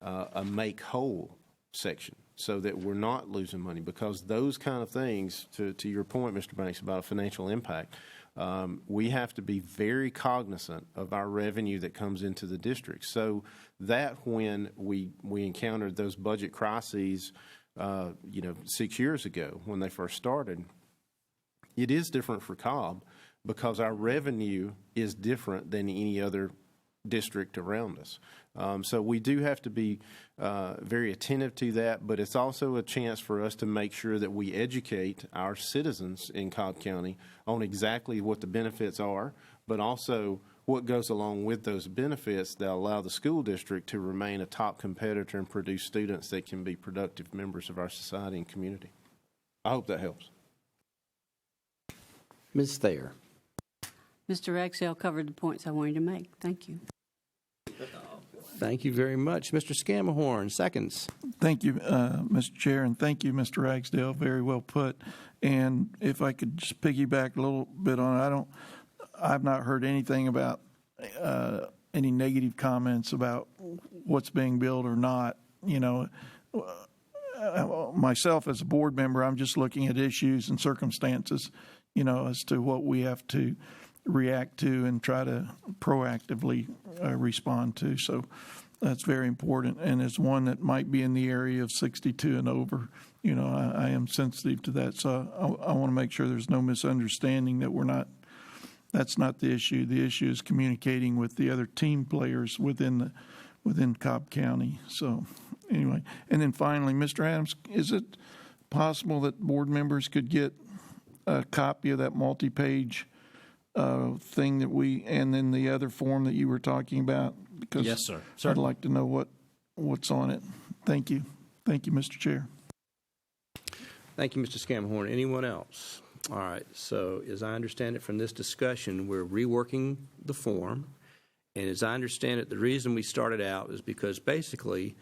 a make whole section, so that we're not losing money, because those kind of things, to your point, Mr. Banks, about a financial impact, we have to be very cognizant of our revenue that comes into the district. So that when we encountered those budget crises, 6 years ago when they first started, it is different for Cobb because our revenue is different than any other district around us. So we do have to be very attentive to that, but it's also a chance for us to make sure that we educate our citizens in Cobb County on exactly what the benefits are, but also what goes along with those benefits that allow the school district to remain a top competitor and produce students that can be productive members of our society and community. I hope that helps. Ms. Thayer. Mr. Ragsdale covered the points I wanted to make. Thank you. Thank you very much. Mr. Scamahorn, seconds. Thank you, Mr. Chair, and thank you, Mr. Ragsdale. Very well put. And if I could just piggyback a little bit on it, I've not heard anything about any negative comments about what's being built or not. Myself as a board member, I'm just looking at issues and circumstances, as to what we have to react to and try to proactively respond to. So that's very important. And as one that might be in the area of 62 and over, I am sensitive to that. So I want to make sure there's no misunderstanding that that's not the issue. The issue is communicating with the other team players within Cobb County. So anyway, and then finally, Mr. Adams, is it possible that board members could get a copy of that multi-page thing and then the other form that you were talking about? Because yes, sir. I'd like to know what's on it. Thank you. Thank you, Mr. Chair. Thank you, Mr. Scamahorn. Anyone else? All right. So as I understand it from this discussion, we're reworking the form. And as I understand it, the reason we started out is because basically,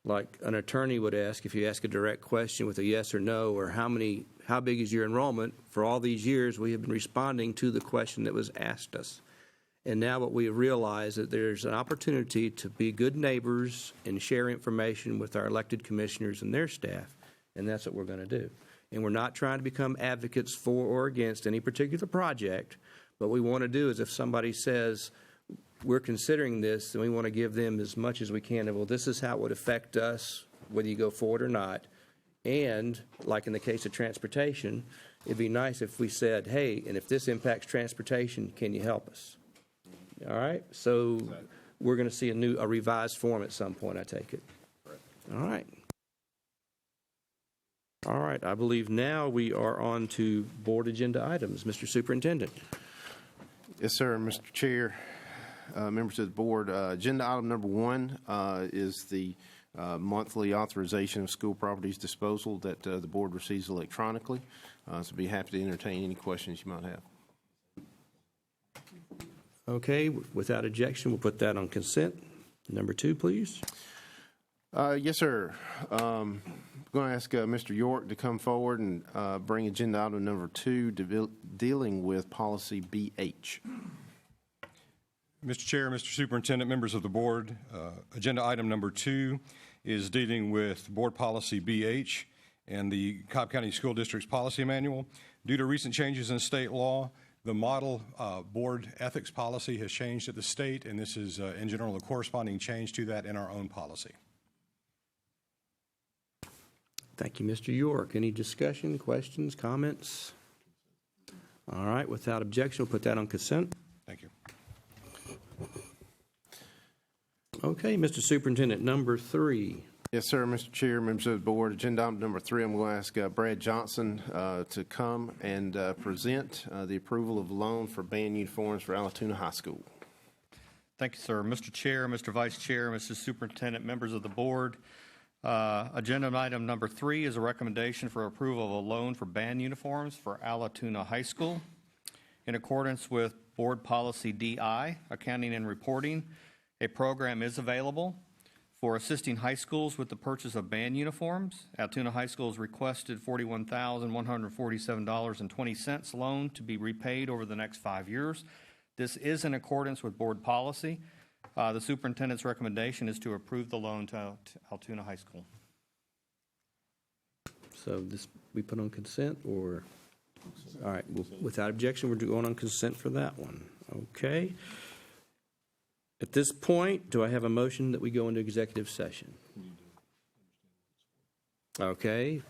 like an attorney would ask, if you ask a direct question with a yes or no, or how big is your enrollment, for all these years we have been responding to the question that was asked us. And now what we have realized that there's an opportunity to be good neighbors and share information with our elected commissioners and their staff, and that's what we're going to do. And we're not trying to become advocates for or against any particular project. What we want to do is if somebody says, we're considering this, and we want to give them as much as we can, and well, this is how it would affect us, whether you go forward or not. And like in the case of transportation, it'd be nice if we said, hey, and if this impacts transportation, can you help us? All right, so we're going to see a revised form at some point, I take it. All right. All right, I believe now we are on to board agenda items. Mr. Superintendent. Yes, sir, Mr. Chair, members of the board. Agenda item number 1 is the monthly authorization of school properties disposal that the board receives electronically. So be happy to entertain any questions you might have. Okay, without objection, we'll put that on consent. Number 2, please. Yes, sir. I'm going to ask Mr. York to come forward and bring agenda item number 2, dealing with policy BH. Mr. Chair, Mr. Superintendent, members of the board, agenda item number 2 is dealing with board policy BH and the Cobb County School District's policy manual. Due to recent changes in state law, the model board ethics policy has changed at the state, and this is, in general, a corresponding change to that in our own policy. Thank you, Mr. York. Any discussion, questions, comments? All right, without objection, we'll put that on consent. Thank you. Okay, Mr. Superintendent, number 3. Yes, sir, Mr. Chair, members of the board. Agenda item number 3, I'm going to ask Brad Johnson to come and present the approval of loan for band uniforms for Allatoona High School. Thank you, sir. Mr. Chair, Mr. Vice Chair, Mr. Superintendent, members of the board. Agenda item number 3 is a recommendation for approval of a loan for band uniforms for Allatoona High School. In accordance with Board Policy DI, Accounting and Reporting, a program is available for assisting high schools with the purchase of band uniforms. Allatoona High School has requested $41,147.20 loan to be repaid over the next 5 years. This is in accordance with board policy. The superintendent's recommendation is to approve the loan to Allatoona High School. So this we put on consent, or All right, well, without objection, we're going on consent for that one. Okay. At this point, do I have a motion that we go into executive session? Okay.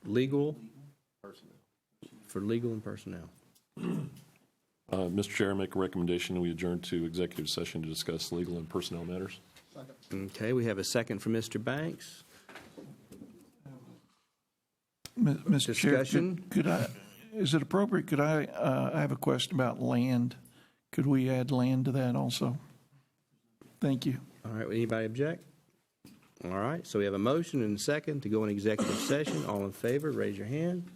Legal? For legal and personnel. Mr. Chair, I make a recommendation that we adjourn to executive session to discuss legal and personnel matters. Okay, we have a second from Mr. Banks. Mr. Discussion? Chair, could I, is it appropriate, could I have a question about land? Could we add land to that also? Thank you. All right, anybody object? All right, so we have a motion and a second to go in executive session. All in favor, raise your hand.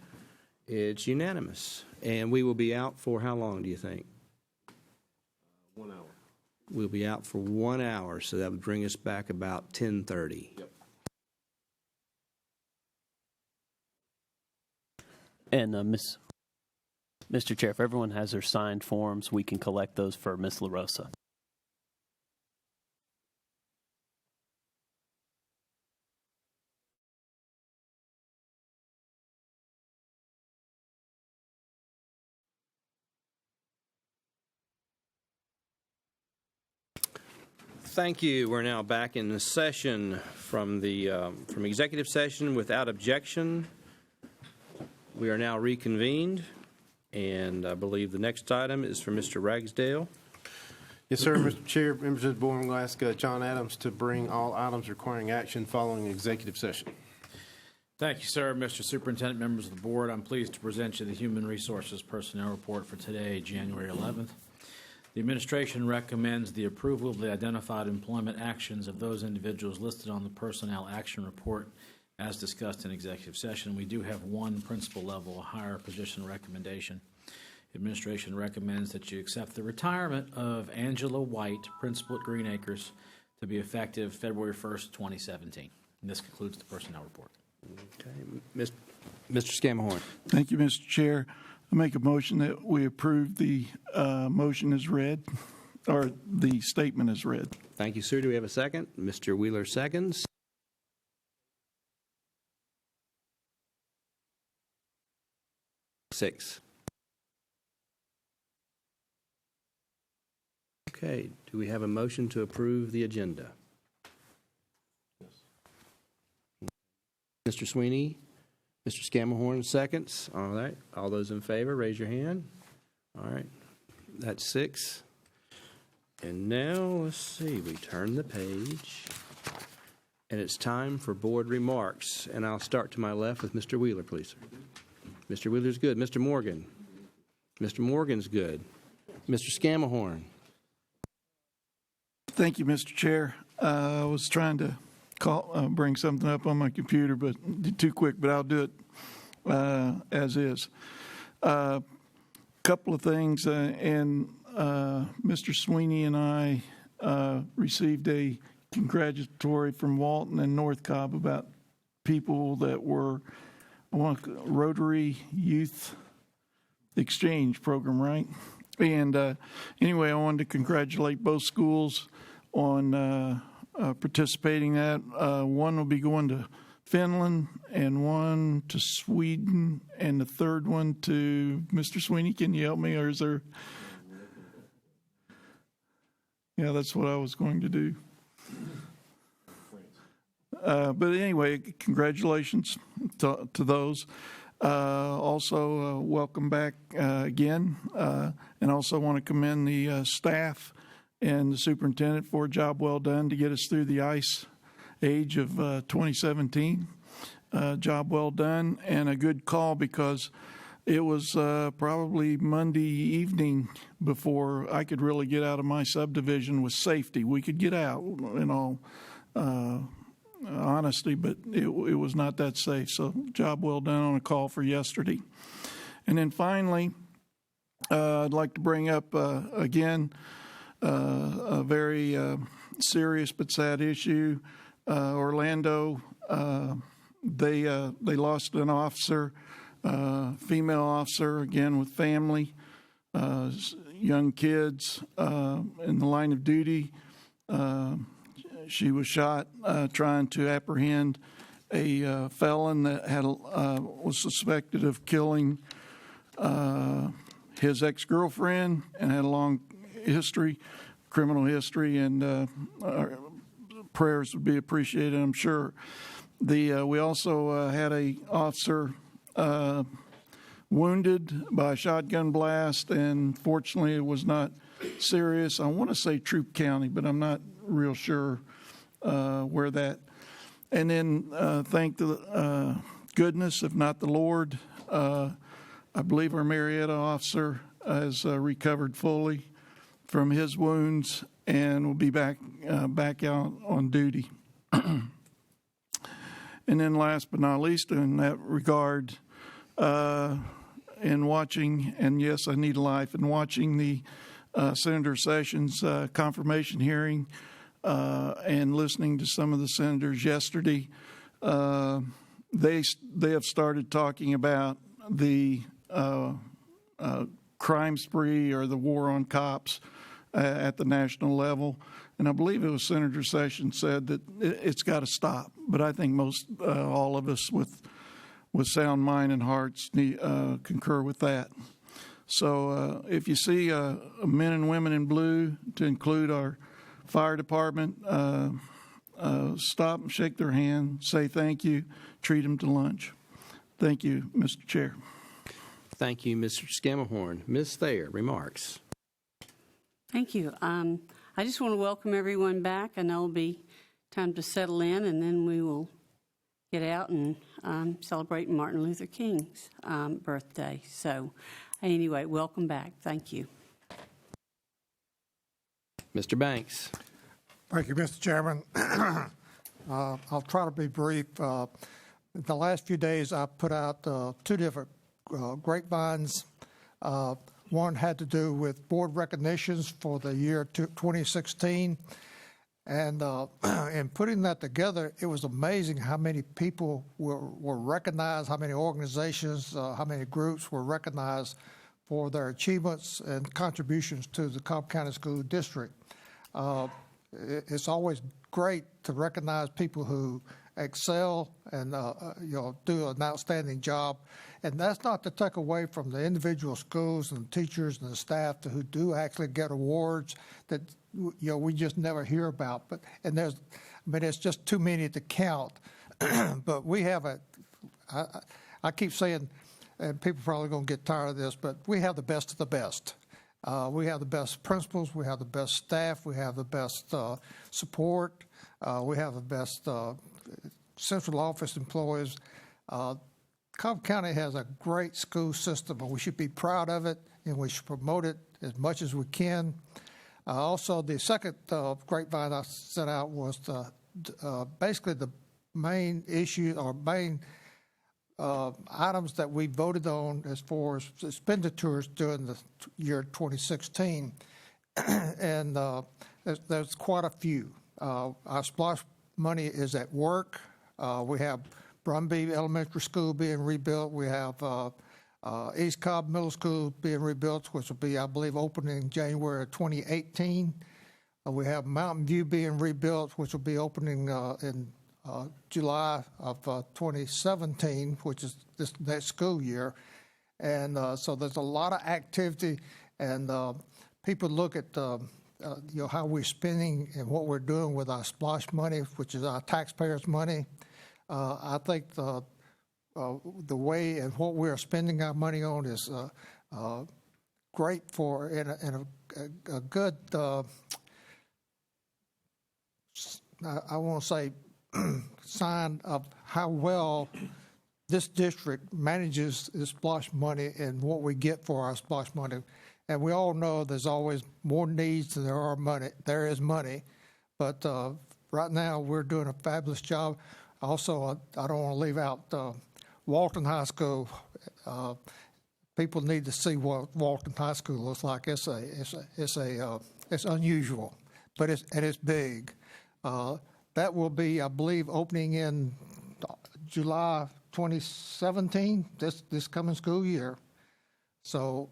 It's unanimous. And we will be out for how long, do you think? 1 hour. We'll be out for 1 hour, so that would bring us back about 10:30. Yep. And Mr. Chair, if everyone has their signed forms, we can collect those for Ms. LaRosa. Thank you. We're now back in the session from executive session without objection. We are now reconvened, and I believe the next item is for Mr. Ragsdale. Yes, sir, Mr. Chair, members of the board, I'm going to ask John Adams to bring all items requiring action following executive session. Thank you, sir. Mr. Superintendent, members of the board, I'm pleased to present you the Human Resources Personnel Report for today, January 11th. The administration recommends the approval of the identified employment actions of those individuals listed on the Personnel Action Report as discussed in executive session. We do have one principal level higher position recommendation. The administration recommends that you accept the retirement of Angela White, principal at Green Acres, to be effective February 1st, 2017. And this concludes the personnel report. Okay. Mr. Scamahorn. Thank you, Mr. Chair. I make a motion that we approve the motion as read, or the statement as read. Thank you, sir. Do we have a second? Mr. Wheeler seconds. Six. Okay. Do we have a motion to approve the agenda? Mr. Sweeney, Mr. Scamahorn seconds. All right. All those in favor, raise your hand. All right. That's six. And now, let's see, we turn the page. And it's time for board remarks. And I'll start to my left with Mr. Wheeler, please, sir. Mr. Wheeler's good. Mr. Morgan. Mr. Morgan's good. Mr. Scamahorn. Thank you, Mr. Chair. I was trying to bring something up on my computer, but too quick, but I'll do it as is. Couple of things, and Mr. Sweeney and I received a congratulatory from Walton and North Cobb about people that were Rotary Youth Exchange Program, right? And anyway, I wanted to congratulate both schools on participating in that. One will be going to Finland and one to Sweden and the third one to Mr. Sweeney. Can you help me, or is there? Yeah, that's what I was going to do. But anyway, congratulations to those. Also, welcome back again. And also want to commend the staff and the superintendent for a job well done to get us through the ice age of 2017. Job well done and a good call, because it was probably Monday evening before I could really get out of my subdivision with safety. We could get out, in all honesty, but it was not that safe. So job well done on a call for yesterday. And then finally, I'd like to bring up again a very serious but sad issue. Orlando, they lost an officer, female officer, again with family, young kids in the line of duty. She was shot trying to apprehend a felon that was suspected of killing his ex-girlfriend and had a long history, criminal history, and our prayers would be appreciated, I'm sure. We also had a officer wounded by a shotgun blast, and fortunately it was not serious. I want to say Troup County, but I'm not real sure where that. And then thank the goodness, if not the Lord, I believe our Marietta officer has recovered fully from his wounds and will be back out on duty. And then last but not least, in that regard, in watching, and yes, I need life, in watching the Senator Sessions confirmation hearing and listening to some of the senators yesterday, they have started talking about the crime spree or the war on cops at the national level. And I believe it was Senator Sessions said that it's got to stop. But I think most all of us with sound mind and hearts concur with that. So if you see men and women in blue, to include our fire department, stop and shake their hand, say thank you, treat them to lunch. Thank you, Mr. Chair. Thank you, Mr. Scammahorn. Ms. Thayer, remarks. Thank you. I just want to welcome everyone back. I know it'll be time to settle in, and then we will get out and celebrate Martin Luther King's birthday. So anyway, welcome back. Thank you. Mr. Banks. Thank you, Mr. Chairman. I'll try to be brief. The last few days, I put out two different grapevines. One had to do with board recognitions for the year 2016. And in putting that together, it was amazing how many people were recognized, how many organizations, how many groups were recognized for their achievements and contributions to the Cobb County School District. It's always great to recognize people who excel and do an outstanding job. And that's not to take away from the individual schools and teachers and the staff who do actually get awards that we just never hear about. But it's just too many to count. But we have I keep saying, and people are probably going to get tired of this, but we have the best of the best. We have the best principals, we have the best staff, we have the best support, we have the best central office employees. Cobb County has a great school system, and we should be proud of it, and we should promote it as much as we can. Also, the second grapevine I sent out was basically the main issue or main items that we voted on as far as expenditures during the year 2016. And there's quite a few. Our SPLOST money is at work. We have Brumby Elementary School being rebuilt. We have East Cobb Middle School being rebuilt, which will be, I believe, opening January of 2018. We have Mountain View being rebuilt, which will be opening in July of 2017, which is this next school year. And so there's a lot of activity, and people look at how we're spending and what we're doing with our SPLOST money, which is our taxpayers' money. I think the way and what we're spending our money on is great for and a good, I want to say, sign of how well this district manages its SPLOST money and what we get for our SPLOST money. And we all know there's always more needs than there is money. But right now we're doing a fabulous job. Also, I don't want to leave out Walton High School. People need to see what Walton High School looks like. It's unusual, but it's big. That will be, I believe, opening in July 2017, this coming school year. So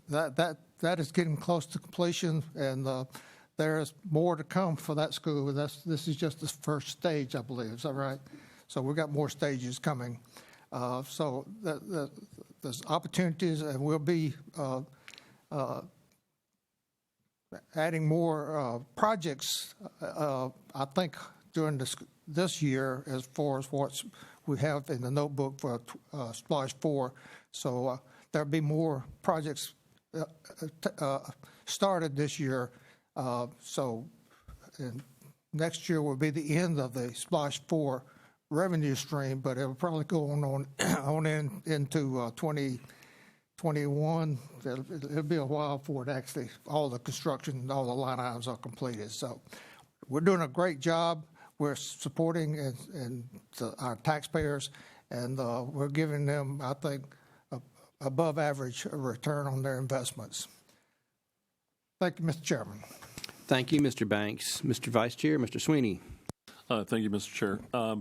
that is getting close to completion, and there's more to come for that school. This is just the first stage, I believe. Is that right? So we've got more stages coming. So there's opportunities, and we'll be adding more projects, I think, during this year as far as what we have in the notebook for Splash 4. So there'll be more projects started this year. So next year will be the end of the Splash 4 revenue stream, but it'll probably go on into 2021. It'll be a while before it actually, all the construction and all the line items are completed. So we're doing a great job. We're supporting our taxpayers, and we're giving them, I think, above average return on their investments. Thank you, Mr. Chairman. Thank you, Mr. Banks. Mr. Vice Chair, Mr. Sweeney. Thank you, Mr. Chair.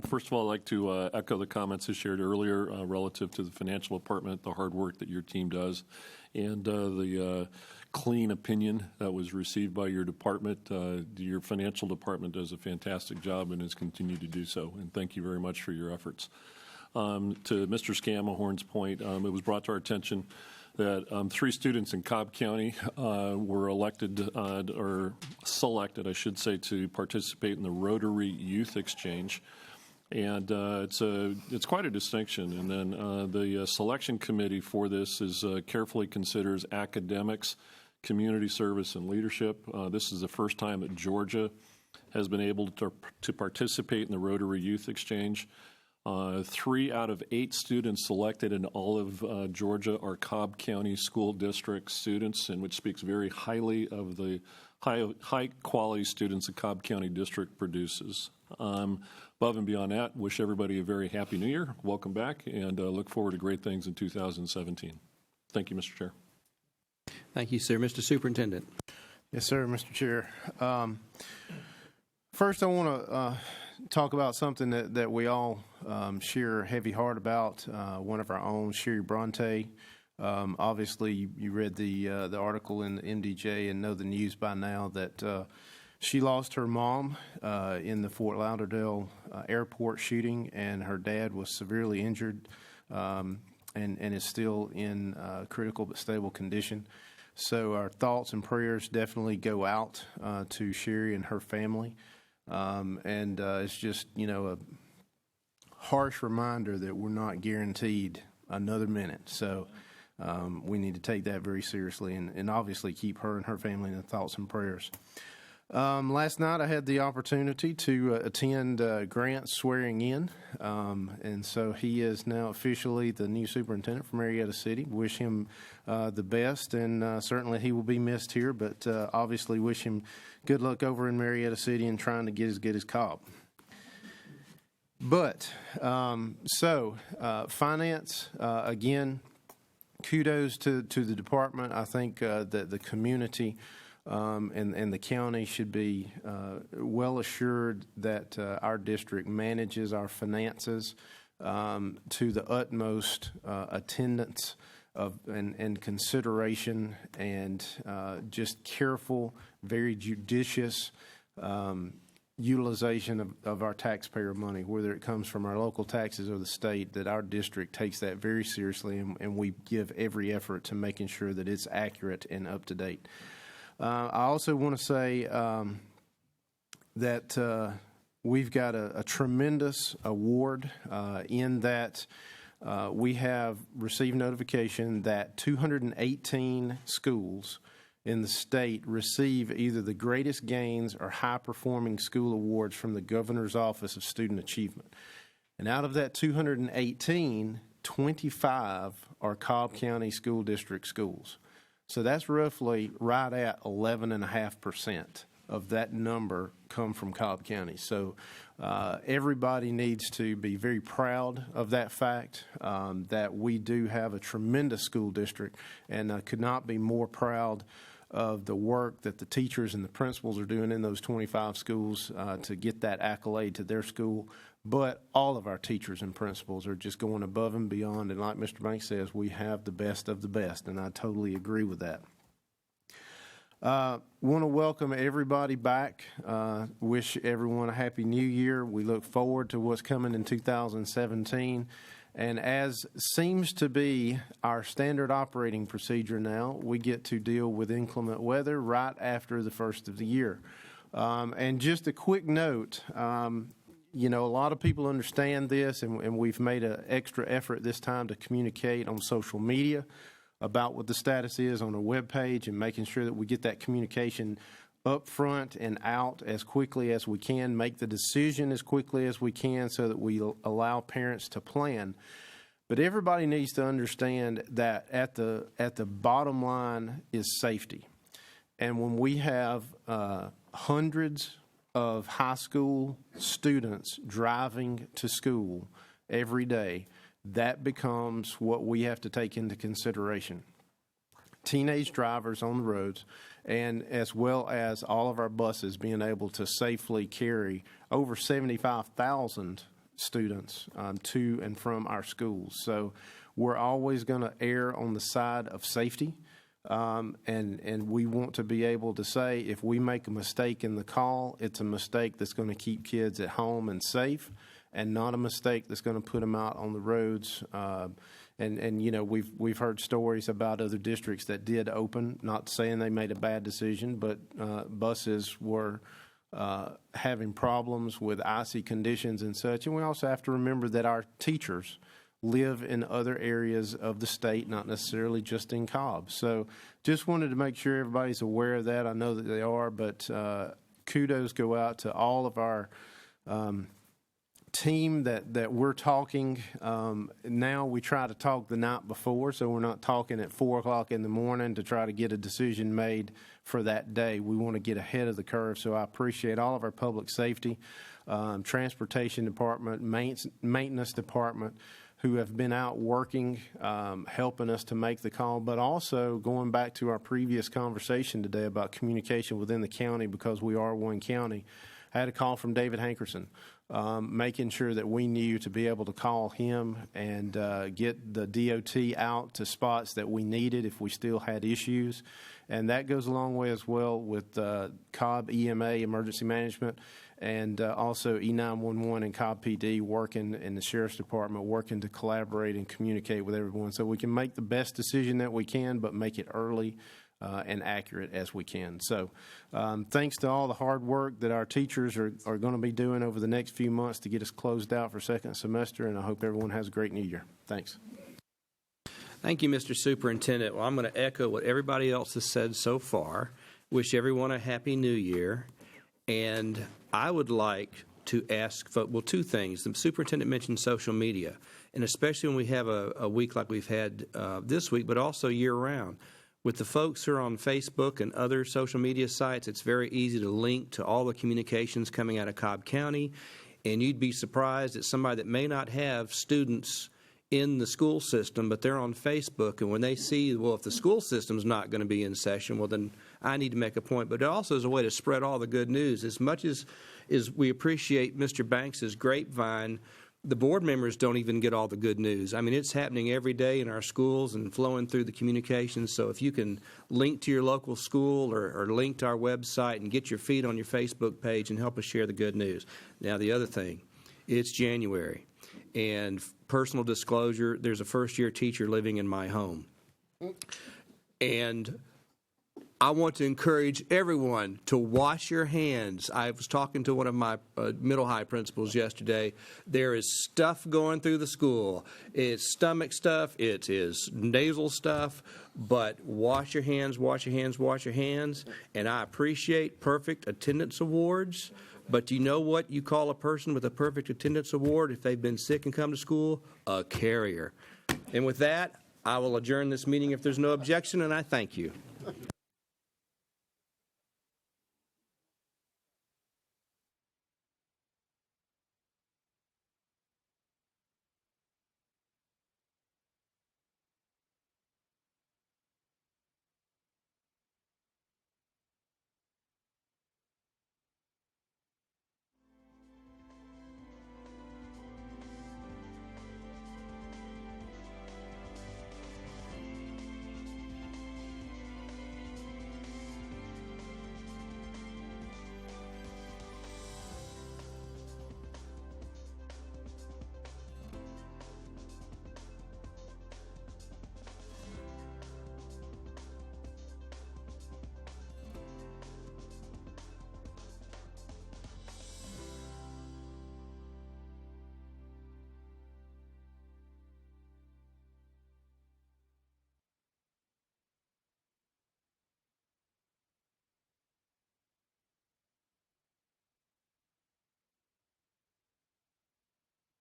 First of all, I'd like to echo the comments I shared earlier relative to the financial department, the hard work that your team does, and the clean opinion that was received by your department. Your financial department does a fantastic job and has continued to do so, and thank you very much for your efforts. To Mr. Scamahorn's point, it was brought to our attention that 3 students in Cobb County were elected or selected, I should say, to participate in the Rotary Youth Exchange. And it's quite a distinction. And then the selection committee for this carefully considers academics, community service, and leadership. This is the first time that Georgia has been able to participate in the Rotary Youth Exchange. 3 out of 8 students selected in all of Georgia are Cobb County School District students, and which speaks very highly of the high quality students the Cobb County District produces. Above and beyond that, wish everybody a very happy new year. Welcome back, and look forward to great things in 2017. Thank you, Mr. Chair. Thank you, sir. Mr. Superintendent. Yes, sir, Mr. Chair. First, I want to talk about something that we all share a heavy heart about. One of our own, Sherry Bronte. Obviously, you read the article in the MDJ and know the news by now that she lost her mom in the Fort Lauderdale airport shooting, and her dad was severely injured and is still in critical but stable condition. So our thoughts and prayers definitely go out to Sherry and her family. And it's just, a harsh reminder that we're not guaranteed another minute. So we need to take that very seriously and obviously keep her and her family in the thoughts and prayers. Last night I had the opportunity to attend Grant's swearing in, and so he is now officially the new superintendent for Marietta City. Wish him the best, and certainly he will be missed here, but obviously wish him good luck over in Marietta City and trying to get as good as Cobb. But, finance, again, kudos to the department. I think that the community and the county should be well assured that our district manages our finances to the utmost attendance and consideration and just careful, very judicious utilization of our taxpayer money, whether it comes from our local taxes or the state, that our district takes that very seriously, and we give every effort to making sure that it's accurate and up to date. I also want to say that we've got a tremendous award in that we have received notification that 218 schools in the state receive either the Greatest Gains or High Performing School Awards from the Governor's Office of Student Achievement. And out of that 218, 25 are Cobb County School District schools. So that's roughly right at 11.5% of that number come from Cobb County. So everybody needs to be very proud of that fact, that we do have a tremendous school district, and could not be more proud of the work that the teachers and the principals are doing in those 25 schools to get that accolade to their school. But all of our teachers and principals are just going above and beyond. And like Mr. Banks says, we have the best of the best, and I totally agree with that. Want to welcome everybody back. Wish everyone a happy new year. We look forward to what's coming in 2017. And as seems to be our standard operating procedure now, we get to deal with inclement weather right after the first of the year. And just a quick note, you know, a lot of people understand this, and we've made an extra effort this time to communicate on social media about what the status is on our webpage and making sure that we get that communication up front and out as quickly as we can, make the decision as quickly as we can so that we allow parents to plan. But everybody needs to understand that at the bottom line is safety. And when we have hundreds of high school students driving to school every day, that becomes what we have to take into consideration. Teenage drivers on the roads, and as well as all of our buses being able to safely carry over 75,000 students to and from our schools. So we're always going to err on the side of safety, and we want to be able to say if we make a mistake in the call, it's a mistake that's going to keep kids at home and safe, and not a mistake that's going to put them out on the roads. And you know, we've heard stories about other districts that did open, not saying they made a bad decision, but buses were having problems with icy conditions and such. And we also have to remember that our teachers live in other areas of the state, not necessarily just in Cobb. So just wanted to make sure everybody's aware of that. I know that they are, but kudos go out to all of our team that we're talking. Now we try to talk the night before, so we're not talking at 4 o'clock in the morning to try to get a decision made for that day. We want to get ahead of the curve, so I appreciate all of our public safety, transportation department, maintenance department, who have been out working, helping us to make the call, but also going back to our previous conversation today about communication within the county, because we are one county. I had a call from David Hankerson, making sure that we knew to be able to call him and get the DOT out to spots that we needed if we still had issues. And that goes a long way as well with Cobb EMA, Emergency Management, and also E911 and Cobb PD working in the Sheriff's Department, working to collaborate and communicate with everyone so we can make the best decision that we can, but make it early and accurate as we can. So thanks to all the hard work that our teachers are going to be doing over the next few months to get us closed out for second semester, and I hope everyone has a great new year. Thanks. Thank you, Mr. Superintendent. Well, I'm going to echo what everybody else has said so far. Wish everyone a happy new year. And I would like to ask, two things. The superintendent mentioned social media, and especially when we have a week like we've had this week, but also year-round. With the folks who are on Facebook and other social media sites, it's very easy to link to all the communications coming out of Cobb County, and you'd be surprised at somebody that may not have students in the school system, but they're on Facebook, and when they see, well, if the school system's not going to be in session, well, then I need to make a point. But it also is a way to spread all the good news. As much as we appreciate Mr. Banks's grapevine, the board members don't even get all the good news. I mean, it's happening every day in our schools and flowing through the communications. So if you can link to your local school or link to our website and get your feed on your Facebook page and help us share the good news. Now, the other thing, it's January. And personal disclosure, there's a first-year teacher living in my home. And I want to encourage everyone to wash your hands. I was talking to one of my middle high principals yesterday. There is stuff going through the school. It's stomach stuff. It is nasal stuff. But wash your hands, wash your hands, wash your hands. And I appreciate perfect attendance awards. But do you know what you call a person with a perfect attendance award if they've been sick and come to school? A carrier. And with that, I will adjourn this meeting if there's no objection, and I thank you.